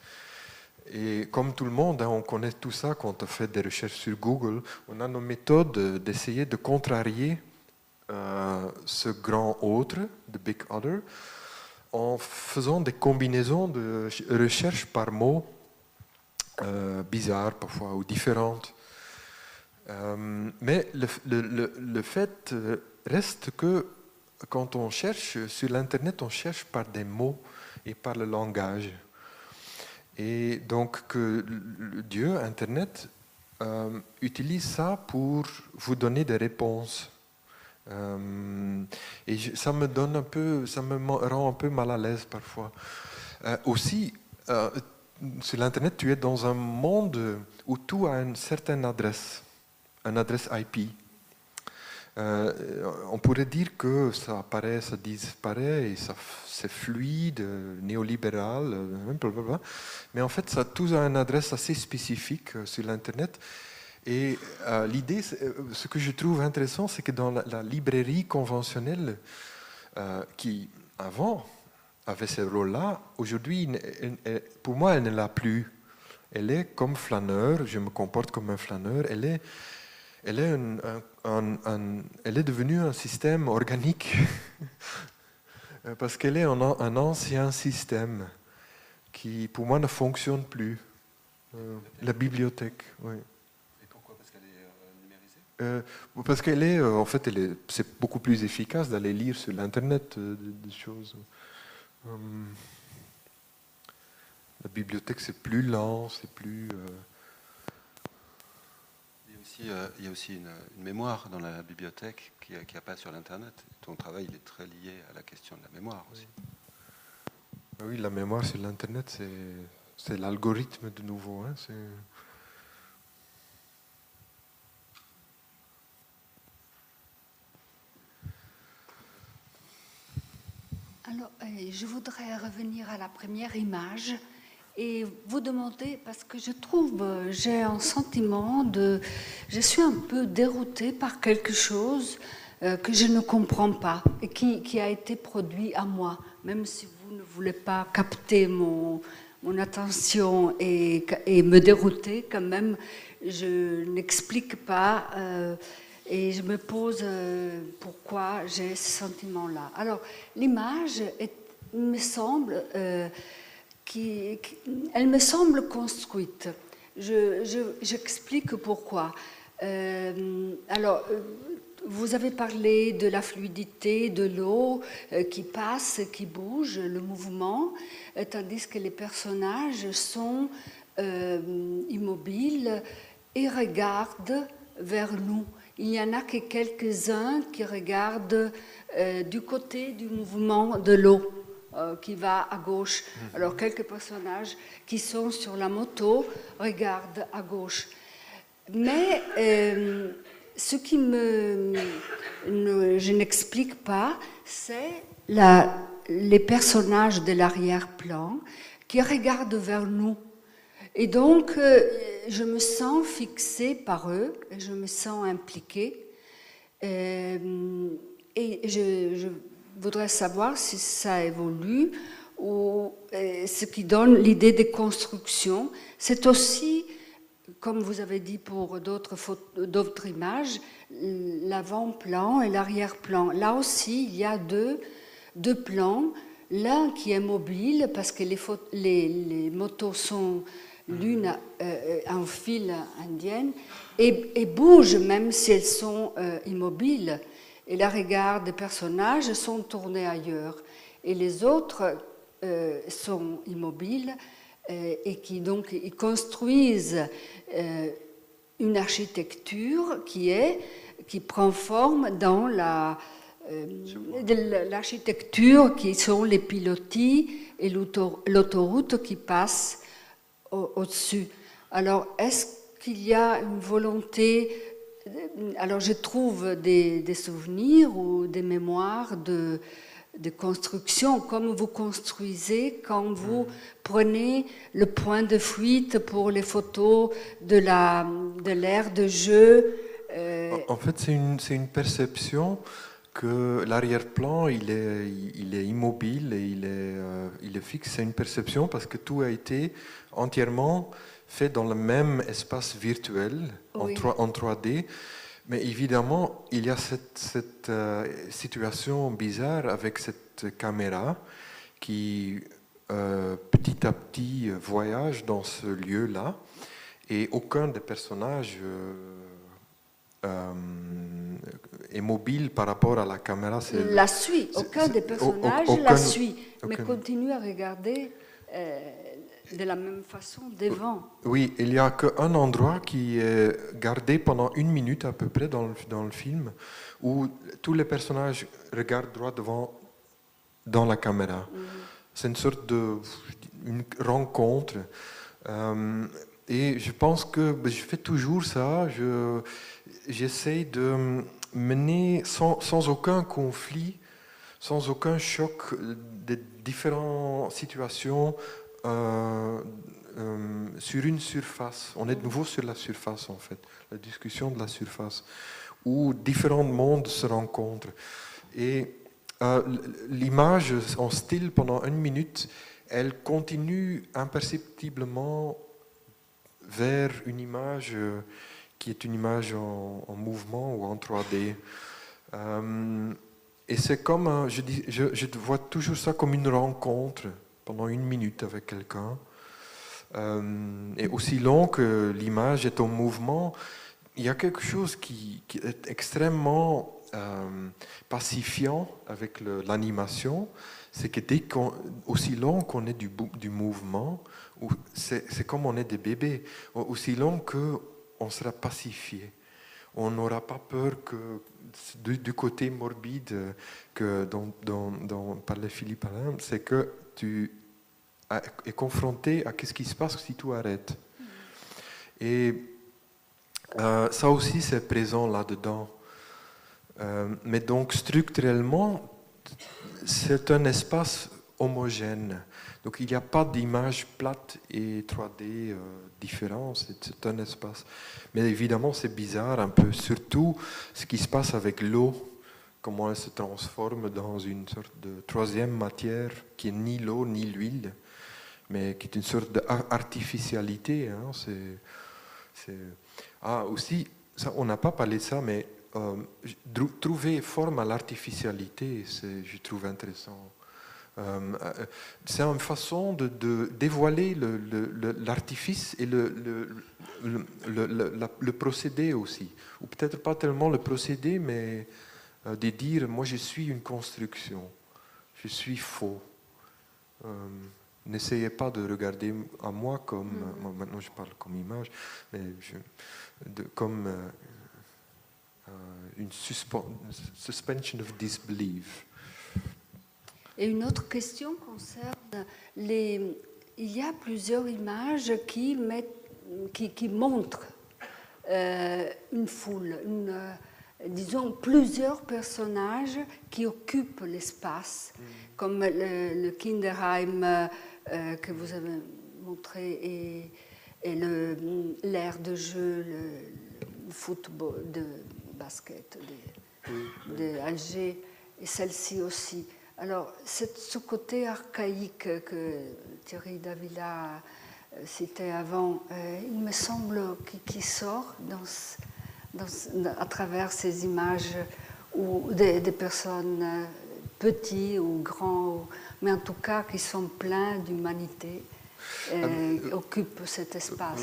Et comme tout le monde, hein, on connaît tout ça quand on fait des recherches sur Google, on a nos méthodes d'essayer de contrarier ce grand autre, the Big Other, en faisant des combinaisons de recherches par mots bizarres parfois ou différentes. Mais le fait reste que quand on cherche sur l'Internet, on cherche par des mots et par le langage. Et donc que Dieu, Internet, utilise ça pour vous donner des réponses. Et ça me donne un peu, ça me rend un peu mal à l'aise parfois. Aussi, sur l'Internet, tu es dans un monde où tout a une certaine adresse IP. On pourrait dire que ça apparaît, ça disparaît, et c'est fluide, néolibéral, blablabla. Mais en fait, ça tout a une adresse assez spécifique sur l'Internet. Et l'idée, ce que je trouve intéressant, c'est que dans la librairie conventionnelle, qui avant avait ce rôle-là, aujourd'hui, pour moi, elle ne l'a plus. Elle est comme flâneur, je me comporte comme un flâneur, elle est devenue un système organique parce qu'elle est un ancien système qui, pour moi, ne fonctionne plus. La bibliothèque, oui. Et pourquoi? Parce qu'elle est numérisée? Parce qu'elle est, en fait, c'est beaucoup plus efficace d'aller lire sur l'Internet des choses. La bibliothèque, c'est plus lent, c'est plus... Il y a aussi une mémoire dans la bibliothèque qu'il n'y a pas sur l'Internet. Ton travail il est très lié à la question de la mémoire aussi. Oui, la mémoire sur l'Internet, c'est l'algorithme de nouveau. Hein, Alors, je voudrais revenir à la première image et vous demander, parce que je trouve, j'ai un sentiment je suis un peu déroutée par quelque chose que je ne comprends pas et qui a été produit à moi, même si vous ne voulez pas capter mon attention et me dérouter, quand même, je n'explique pas et je me pose pourquoi j'ai ce sentiment-là. Alors, l'image, me semble... elle me semble construite. J'explique pourquoi. Alors, vous avez parlé de la fluidité de l'eau qui passe, qui bouge, le mouvement, tandis que les personnages sont immobiles et regardent vers nous. Il n'y en a que quelques-uns qui regardent du côté du mouvement de l'eau. Qui va à gauche. Alors, quelques personnages qui sont sur la moto regardent à gauche. Mais ce qui je n'explique pas, c'est les personnages de l'arrière-plan qui regardent vers nous. Et donc, je me sens fixée par eux, je me sens impliquée. Et voudrais savoir si ça évolue ou ce qui donne l'idée de construction. C'est aussi, comme vous avez dit pour d'autres images, l'avant-plan et l'arrière-plan. Là aussi, il y a deux plans. L'un qui est mobile parce que les motos sont l'une en file indienne et bougent même si elles sont immobiles. Et les regards des personnages sont tournés ailleurs. Et les autres sont immobiles et qui donc ils construisent une architecture qui prend forme dans l'architecture qui sont les pilotis et l'autoroute qui passe au-dessus. Alors, est-ce qu'il y a une volonté... Alors, je trouve des souvenirs ou des mémoires de construction, comme vous construisez quand vous prenez le point de fuite pour les photos de l'aire de jeu. En fait, c'est une perception que l'arrière-plan, il est immobile et il est fixe. C'est une perception parce que tout a été entièrement fait dans le même espace virtuel, oui, en 3D. Mais évidemment, il y a cette situation bizarre avec cette caméra qui, petit à petit, voyage dans ce lieu-là. Et aucun des personnages est mobile par rapport à la caméra. La suit. Aucun des personnages la suit, mais continue à regarder de la même façon devant. Oui, il n'y a qu'un endroit qui est gardé pendant 1 minute à peu près dans le film, où tous les personnages regardent droit devant dans la caméra. C'est une sorte une rencontre. Et je pense que je fais toujours ça. J'essaie de mener sans aucun conflit, sans aucun choc des différentes situations sur une surface. On est de nouveau sur la surface, en fait, la discussion de la surface, où différents mondes se rencontrent. Et l'image en style, pendant 1 minute, elle continue imperceptiblement vers une image qui est une image en mouvement ou en 3D. Et c'est comme, je vois toujours ça comme une rencontre pendant 1 minute avec quelqu'un. Et aussi long que l'image est en mouvement, il y a quelque chose qui est extrêmement pacifiant avec l'animation. C'est que aussi long qu'on est du mouvement, c'est comme on est des bébés, aussi long qu'on sera pacifié. On n'aura pas peur que du côté morbide que dont parlait Philippe Alain, c'est que tu es confronté à ce qui se passe si tu arrêtes. Et ça aussi, c'est présent là-dedans. Mais donc, structurellement, c'est un espace homogène. Donc, il n'y a pas d'image plate et 3D différent, c'est un espace. Mais évidemment, c'est bizarre un peu, surtout ce qui se passe avec l'eau, comment elle se transforme dans une sorte de troisième matière qui n'est ni l'eau ni l'huile, mais qui est une sorte d'artificialité. Hein. Aussi, ça, on n'a pas parlé de ça, mais trouver forme à l'artificialité, je trouve intéressant. C'est une façon de dévoiler l'artifice et le procédé aussi. Ou peut-être pas tellement le procédé, mais de dire, moi je suis une construction, je suis faux. N'essayez pas de regarder à moi comme, maintenant je parle comme image, mais comme une suspension of disbelief. Et une autre question concerne il y a plusieurs images qui montrent une foule, disons plusieurs personnages qui occupent l'espace, comme le Kinderheim que vous avez montré et l'aire de jeu, le football, de basket de Alger. et celle-ci aussi. Alors, ce côté archaïque que Thierry Davila citait avant, il me semble qu'il sort à travers ces images où des personnes petites ou grandes, mais en tout cas qui sont pleins d'humanité, occupent cet espace.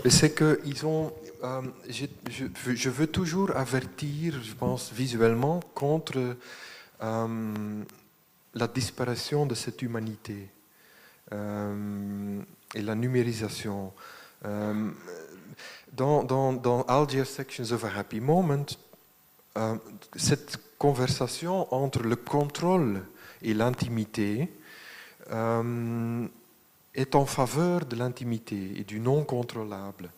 Oui. C'est qu'ils ont... je veux toujours avertir, je pense, visuellement, contre la disparition de cette humanité et la numérisation. Dans Algiers Sections of a Happy Moment, cette conversation entre le contrôle et l'intimité est en faveur de l'intimité et du non contrôlable.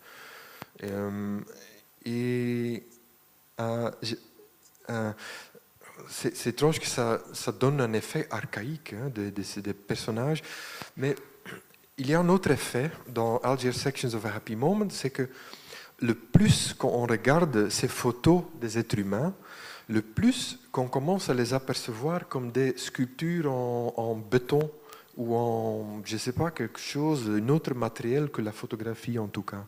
C'est étrange que ça donne un effet archaïque des personnages, mais il y a un autre effet dans Algiers Sections of a Happy Moment, c'est que le plus qu'on regarde ces photos des êtres humains, le plus qu'on commence à les apercevoir comme des sculptures en béton ou en, je ne sais pas, quelque chose, un autre matériel que la photographie en tout cas.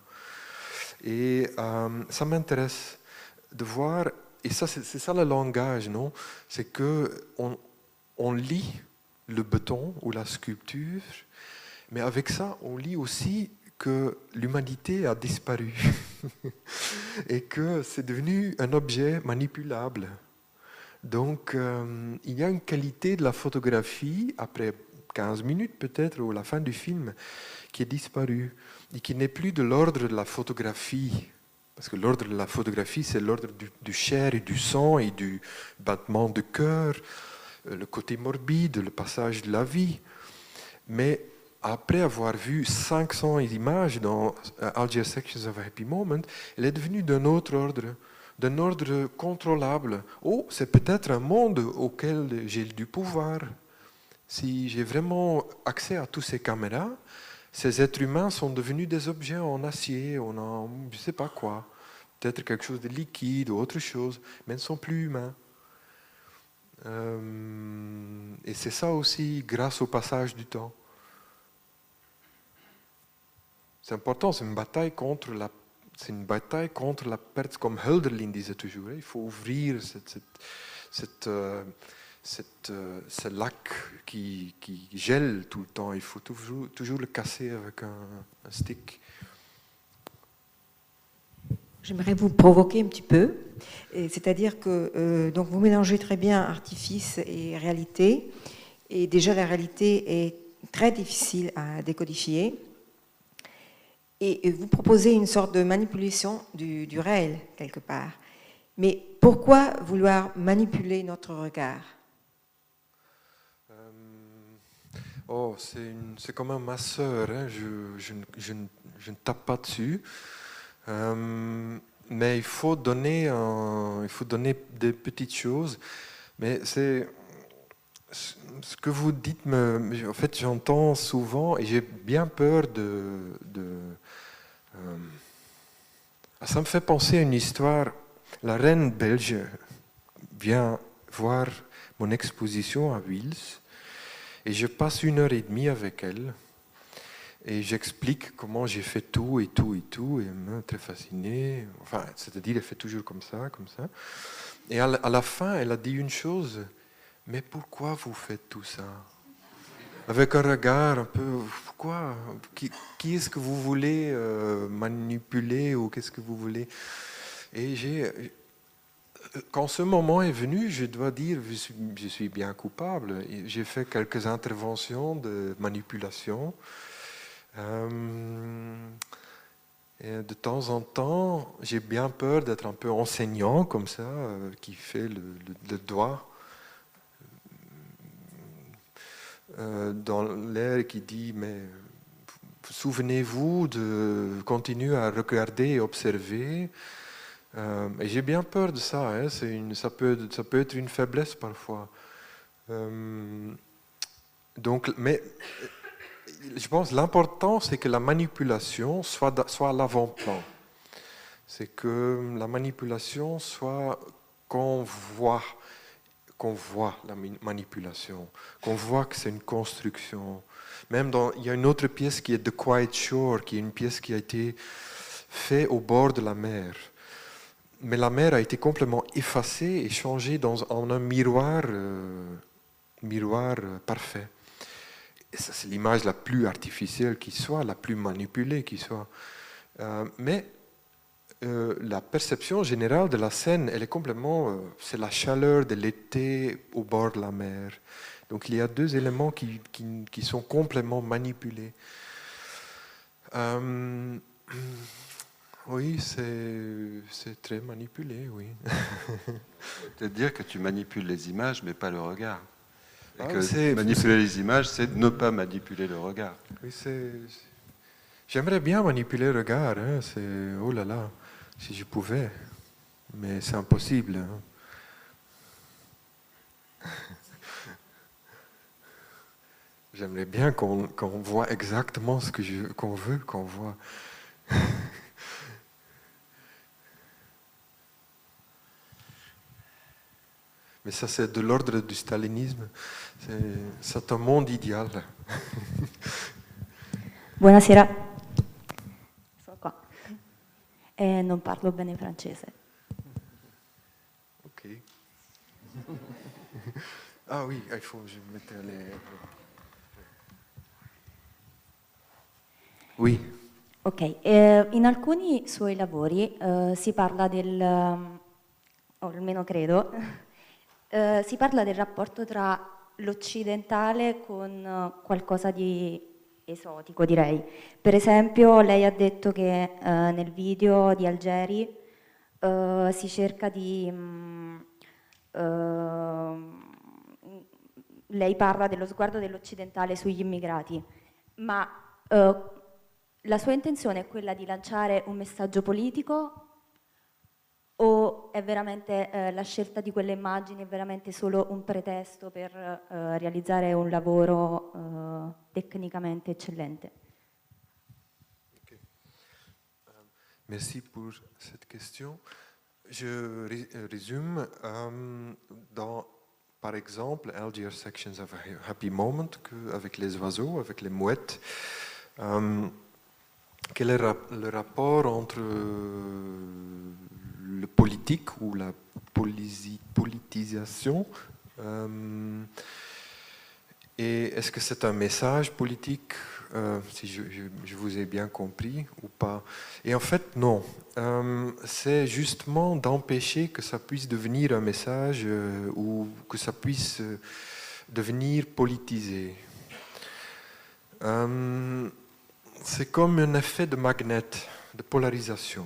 Et ça m'intéresse de voir, et ça c'est ça le langage, non? C'est qu'on lit le béton ou la sculpture, mais avec ça on lit aussi que l'humanité a disparu et que c'est devenu un objet manipulable. Donc il y a une qualité de la photographie, après 15 minutes peut-être, ou à la fin du film, qui est disparue et qui n'est plus de l'ordre de la photographie. Parce que l'ordre de la photographie, c'est l'ordre du chair et du sang et du battement de cœur, le côté morbide, le passage de la vie. Mais après avoir vu 500 images dans Algiers Sections of a Happy Moment, elle est devenue d'un autre ordre contrôlable. Oh, c'est peut-être un monde auquel j'ai du pouvoir. Si j'ai vraiment accès à toutes ces caméras, ces êtres humains sont devenus des objets en acier, je ne sais pas quoi. Peut-être quelque chose de liquide ou autre chose, mais ils ne sont plus humains. Et c'est ça aussi grâce au passage du temps. C'est important, c'est une bataille contre la perte, comme Hölderlin disait toujours. Il faut ouvrir ce lac qui gèle tout le temps. Il faut toujours le casser avec un stick. J'aimerais vous provoquer un petit peu. C'est-à-dire que donc vous mélangez très bien artifice et réalité. Et déjà, la réalité est très difficile à décodifier. Et vous proposez une sorte de manipulation du réel, quelque part. Mais pourquoi vouloir manipuler notre regard? C'est quand même ma sœur, hein. Je ne tape pas dessus. Mais il faut donner des petites choses. Mais c'est ce que vous dites, en fait, j'entends souvent et j'ai bien peur ça me fait penser à une histoire. La reine belge vient voir mon exposition à Wils et je passe 1h30 avec elle et j'explique comment j'ai fait tout et tout et tout et elle est très fascinée. Enfin, c'est-à-dire, elle fait toujours comme ça. Et à la fin, elle a dit une chose: mais pourquoi vous faites tout ça? Avec un regard un peu, pourquoi? Qui est-ce que vous voulez manipuler ou qu'est-ce que vous voulez? Et quand ce moment est venu, je dois dire, je suis bien coupable. J'ai fait quelques interventions de manipulation. Et de temps en temps, j'ai bien peur d'être un peu enseignant comme ça, qui fait le doigt dans l'air et qui dit mais souvenez-vous de continuer à regarder et observer. Et j'ai bien peur de ça, hein. Ça peut être une faiblesse parfois. Mais je pense que l'important, c'est que la manipulation soit à l'avant-plan. C'est que la manipulation soit qu'on voit qu'on voit la manipulation, qu'on voit que c'est une construction. Même il y a une autre pièce qui est The Quiet Shore, qui est une pièce qui a été faite au bord de la mer. Mais la mer a été complètement effacée et changée en un miroir parfait. Et ça, c'est l'image la plus artificielle qui soit, la plus manipulée qui soit. Mais la perception générale de la scène, elle est complètement... c'est la chaleur de l'été au bord de la mer. Donc il y a deux éléments qui sont complètement manipulés. Oui, c'est très manipulé, oui. C'est-à-dire que tu manipules les images, mais pas le regard. Et Ah, que manipuler les images, c'est ne pas manipuler le regard. Oui, j'aimerais bien manipuler le regard. Hein. Oh là là, si je pouvais. Mais c'est impossible. Hein. J'aimerais bien qu'on voit exactement ce qu'on veut qu'on voit. Mais ça, c'est de l'ordre du stalinisme. C'est un monde idéal. Buonasera. Sono qua. Non parlo bene francese. Ok. Ah oui, il faut que je mette les... Oui. Ok, in alcuni suoi lavori si parla o almeno credo, si parla del rapporto tra l'occidentale con qualcosa di esotico, direi. Per esempio, lei ha detto che nel video di Algeri si cerca di... lei parla dello sguardo dell'occidentale sugli immigrati, ma la sua intenzione è quella di lanciare un messaggio politico o è veramente la scelta di quelle immagini è veramente solo un pretesto per realizzare un lavoro tecnicamente eccellente? Okay. Merci pour cette question. Je résume. Par exemple, Algiers Sections of a Happy Moment, avec les oiseaux, avec les mouettes. Quel est le rapport entre le politique ou la politisation et est-ce que c'est un message politique, si je vous ai bien compris ou pas? Et en fait, non. C'est justement d'empêcher que ça puisse devenir un message ou que ça puisse devenir politisé. C'est comme un effet de magnet, de polarisation.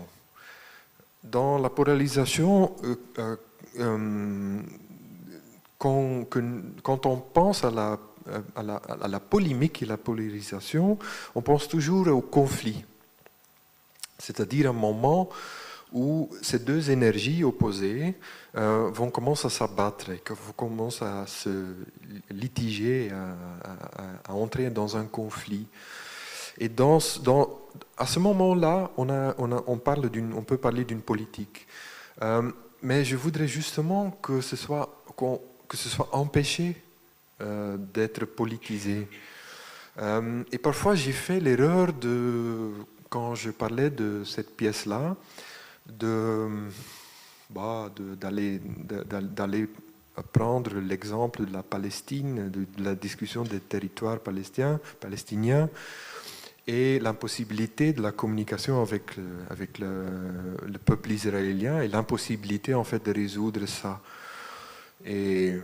Dans la polarisation, quand on pense à la polémique et la polarisation, on pense toujours au conflit. C'est-à-dire un moment où ces deux énergies opposées vont commencer à s'abattre, et vont commencer à se litiger, à entrer dans un conflit. Et à ce moment-là, on peut parler d'une politique. Mais je voudrais justement que ce soit empêché d'être politisé. Et parfois, j'ai fait l'erreur quand je parlais de cette pièce-là, d'aller prendre l'exemple de la Palestine, de la discussion des territoires palestiniens, et l'impossibilité de la communication avec le peuple israélien et l'impossibilité en fait de résoudre ça. Et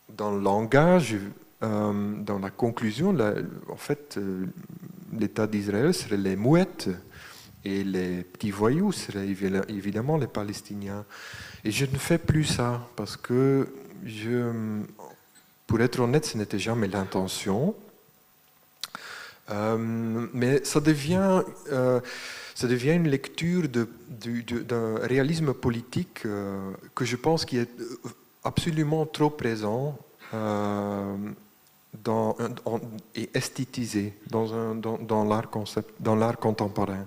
dans le langage, dans la conclusion, en fait, l'État d'Israël serait les mouettes et les petits voyous seraient évidemment les Palestiniens. Et je ne fais plus ça parce que, pour être honnête, ce n'était jamais l'intention. Mais ça devient une lecture d'un réalisme politique que je pense qui est absolument trop présent et esthétisé dans l'art contemporain.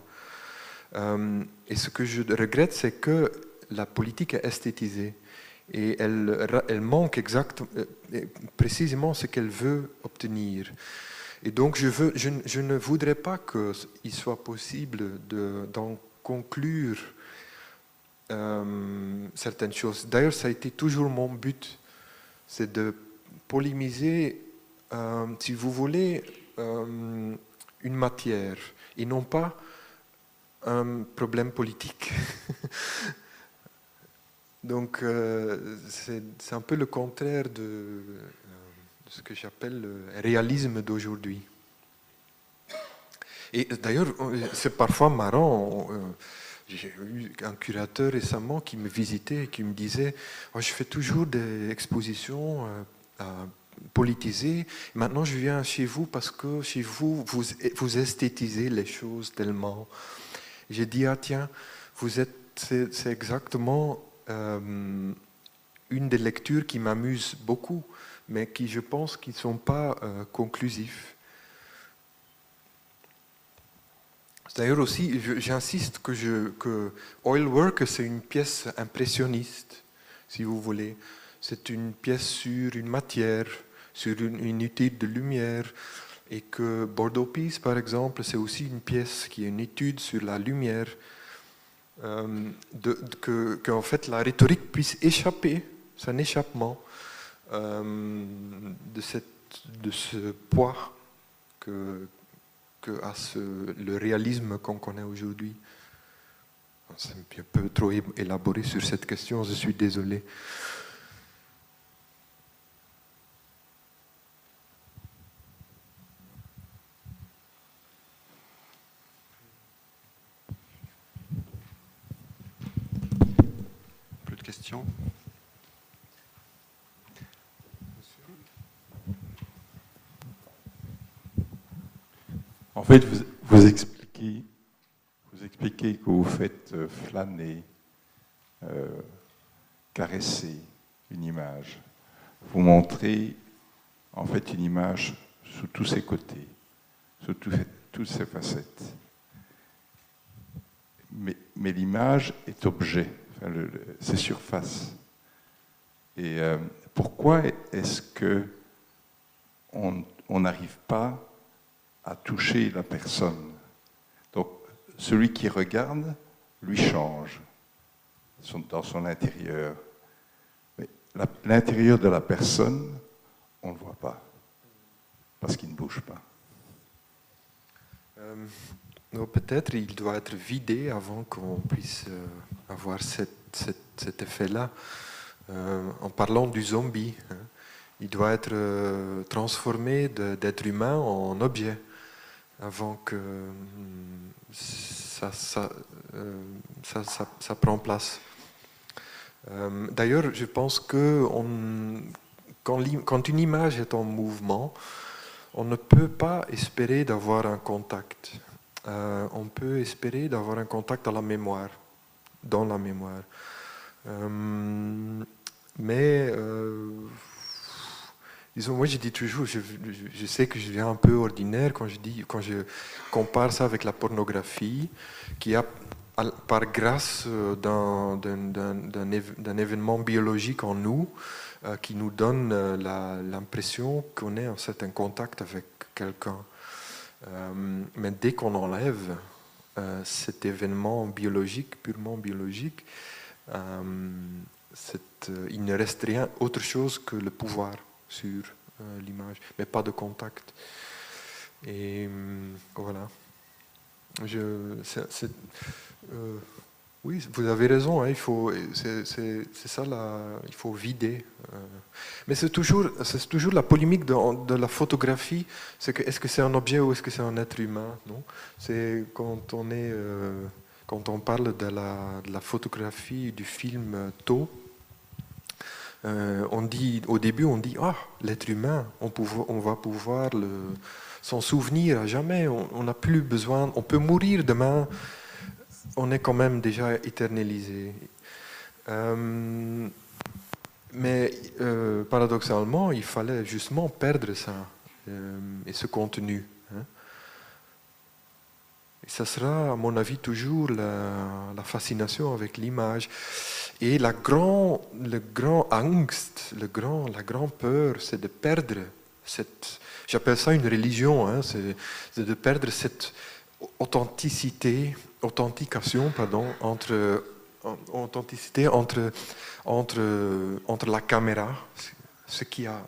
Et ce que je regrette, c'est que la politique est esthétisée. Et elle manque précisément ce qu'elle veut obtenir. Et donc je ne voudrais pas qu'il soit possible d'en conclure certaines choses. D'ailleurs, ça a été toujours mon but, c'est de polémiser, si vous voulez, une matière, et non pas un problème politique. Donc, c'est un peu le contraire de ce que j'appelle le réalisme d'aujourd'hui. Et d'ailleurs, c'est parfois marrant. J'ai eu un curateur récemment qui me visitait et qui me disait oh, « Je fais toujours des expositions politisées. Maintenant, je viens chez vous parce que chez vous, vous esthétisez les choses tellement. » J'ai dit « Ah tiens, c'est exactement une des lectures qui m'amuse beaucoup, mais qui, je pense, qui ne sont pas conclusifs. » D'ailleurs aussi, j'insiste que Oil Work, c'est une pièce impressionniste, si vous voulez. C'est une pièce sur une matière, sur une étude de lumière. Et que Bordeaux Peace, par exemple, c'est aussi une pièce qui est une étude sur la lumière. En fait, la rhétorique puisse échapper, c'est un échappement de ce poids que a le réalisme qu'on connaît aujourd'hui. C'est un peu trop élaboré sur cette question, je suis désolé. Plus de questions? En fait, vous expliquez que vous faites flâner, caresser une image. Vous montrez en fait une image sous tous ses côtés, sous toutes ses facettes. Mais l'image est objet, enfin, c'est surface. Et pourquoi est-ce qu'on n'arrive pas à toucher la personne? Donc, celui qui regarde, lui change dans son intérieur. Mais l'intérieur de la personne, on ne le voit pas, parce qu'il ne bouge pas. Peut-être il doit être vidé avant qu'on puisse avoir cet effet-là. En parlant du zombie, hein, il doit être transformé d'être humain en objet avant que ça prend place. D'ailleurs, je pense que quand une image est en mouvement, on ne peut pas espérer d'avoir un contact. On peut espérer d'avoir un contact dans la mémoire. Disons, moi je dis toujours, je sais que je viens un peu ordinaire quand je compare ça avec la pornographie, qui a, par grâce d'un événement biologique en nous, qui nous donne l'impression qu'on est en certain contact avec quelqu'un. Mais dès qu'on enlève cet événement biologique, purement biologique, il ne reste rien autre chose que le pouvoir sur l'image, mais pas de contact. Et voilà. Oui, vous avez raison, hein, c'est ça, il faut vider. Mais c'est toujours la polémique de la photographie, c'est que est-ce que c'est un objet ou est-ce que c'est un être humain, non? C'est quand on parle de la photographie du film Tau, au début on dit ah, l'être humain, on va pouvoir s'en souvenir à jamais, on n'a plus besoin, on peut mourir demain, on est quand même déjà éternisé. Mais paradoxalement, il fallait justement perdre ça et ce contenu. Hein. Et ça sera, à mon avis, toujours la fascination avec l'image. Et le grand angst, la grande peur, c'est de perdre cette... J'appelle ça une religion, hein, c'est de perdre cette authentication entre la caméra,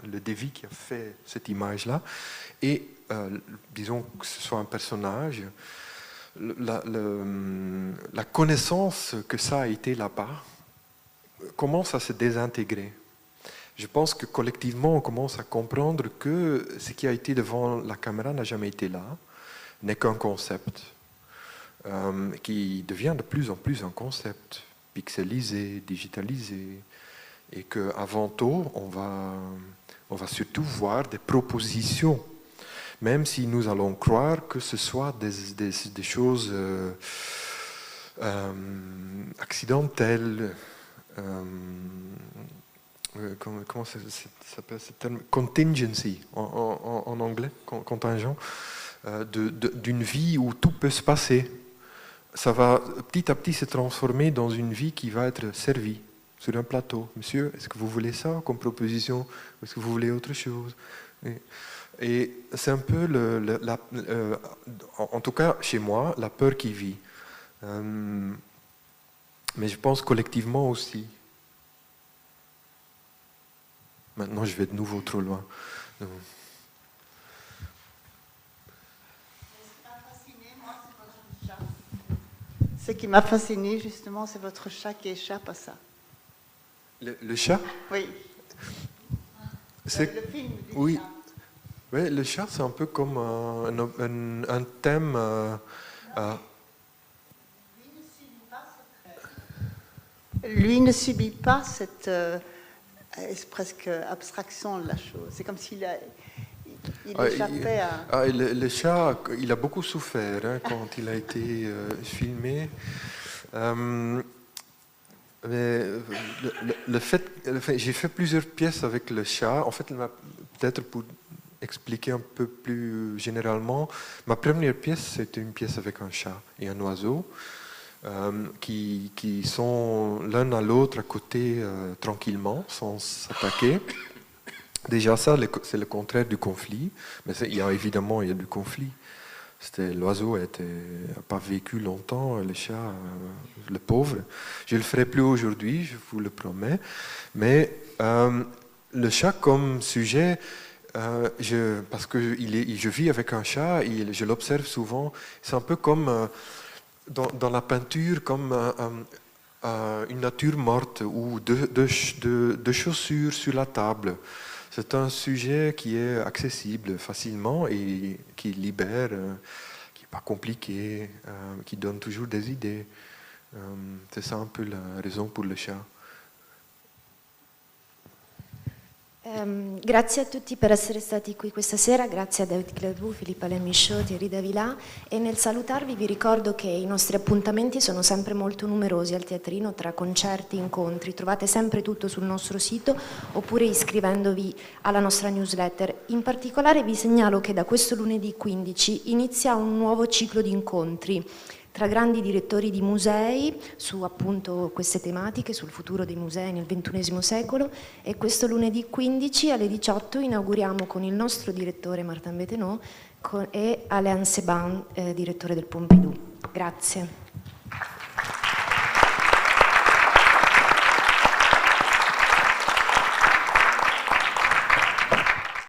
le dévi qui a fait cette image-là, et disons que ce soit un personnage, la connaissance que ça a été là-bas commence à se désintégrer. Je pense que collectivement, on commence à comprendre que ce qui a été devant la caméra n'a jamais été là, n'est qu'un concept, qui devient de plus en plus un concept pixelisé, digitalisé, et qu'avant tout, on va surtout voir des propositions, même si nous allons croire que ce soit des choses accidentelles, comment ça s'appelle ce terme? Contingency en anglais, contingent, d'une vie où tout peut se passer. Ça va petit à petit se transformer dans une vie qui va être servie sur un plateau. Monsieur, est-ce que vous voulez ça comme proposition? Est-ce que vous voulez autre chose? Et c'est un peu, en tout cas chez moi, la peur qui vit. Mais je pense collectivement aussi. Maintenant, je vais de nouveau trop loin. Ce qui m'a fasciné, justement, c'est votre chat qui échappe à ça. Le chat? Oui. C'est le film du oui. chat. Oui, le chat, c'est un peu comme un thème... Lui ne subit pas cette presque abstraction de la chose. C'est comme s'il échappait à... Le chat, il a beaucoup souffert hein, quand il a été filmé. Mais le fait, j'ai fait plusieurs pièces avec le chat. En fait, peut-être pour expliquer un peu plus généralement, ma première pièce, c'était une pièce avec un chat et un oiseau. Qui sont l'un à l'autre à côté tranquillement, sans s'attaquer. Déjà ça, c'est le contraire du conflit, mais évidemment il y a du conflit. L'oiseau n'a pas vécu longtemps, le chat, le pauvre. Je ne le ferai plus aujourd'hui, je vous le promets. Mais le chat comme sujet, parce que je vis avec un chat, et je l'observe souvent, c'est un peu comme... Dans la peinture, comme une nature morte ou deux chaussures sur la table. C'est un sujet qui est accessible facilement et qui libère, qui n'est pas compliqué, qui donne toujours des idées. C'est ça un peu la raison pour le chat. Grazie a tutti per essere stati qui questa sera, grazie a David Clervaux, Philippe Alain Michaud, Thierry Davila, e nel salutarvi vi ricordo che i nostri appuntamenti sono sempre molto numerosi al teatrino, tra concerti, incontri, trovate sempre tutto sul nostro sito oppure iscrivendovi alla nostra newsletter. In particolare vi segnalo che da questo lunedì 15 inizia un nuovo ciclo di incontri tra grandi direttori di musei su appunto queste tematiche, sul futuro dei musei nel XXI secolo, e questo lunedì 15 alle 18 inauguriamo con il nostro direttore Martin Bethenot e Alain Seban, direttore del Pompidou. Grazie.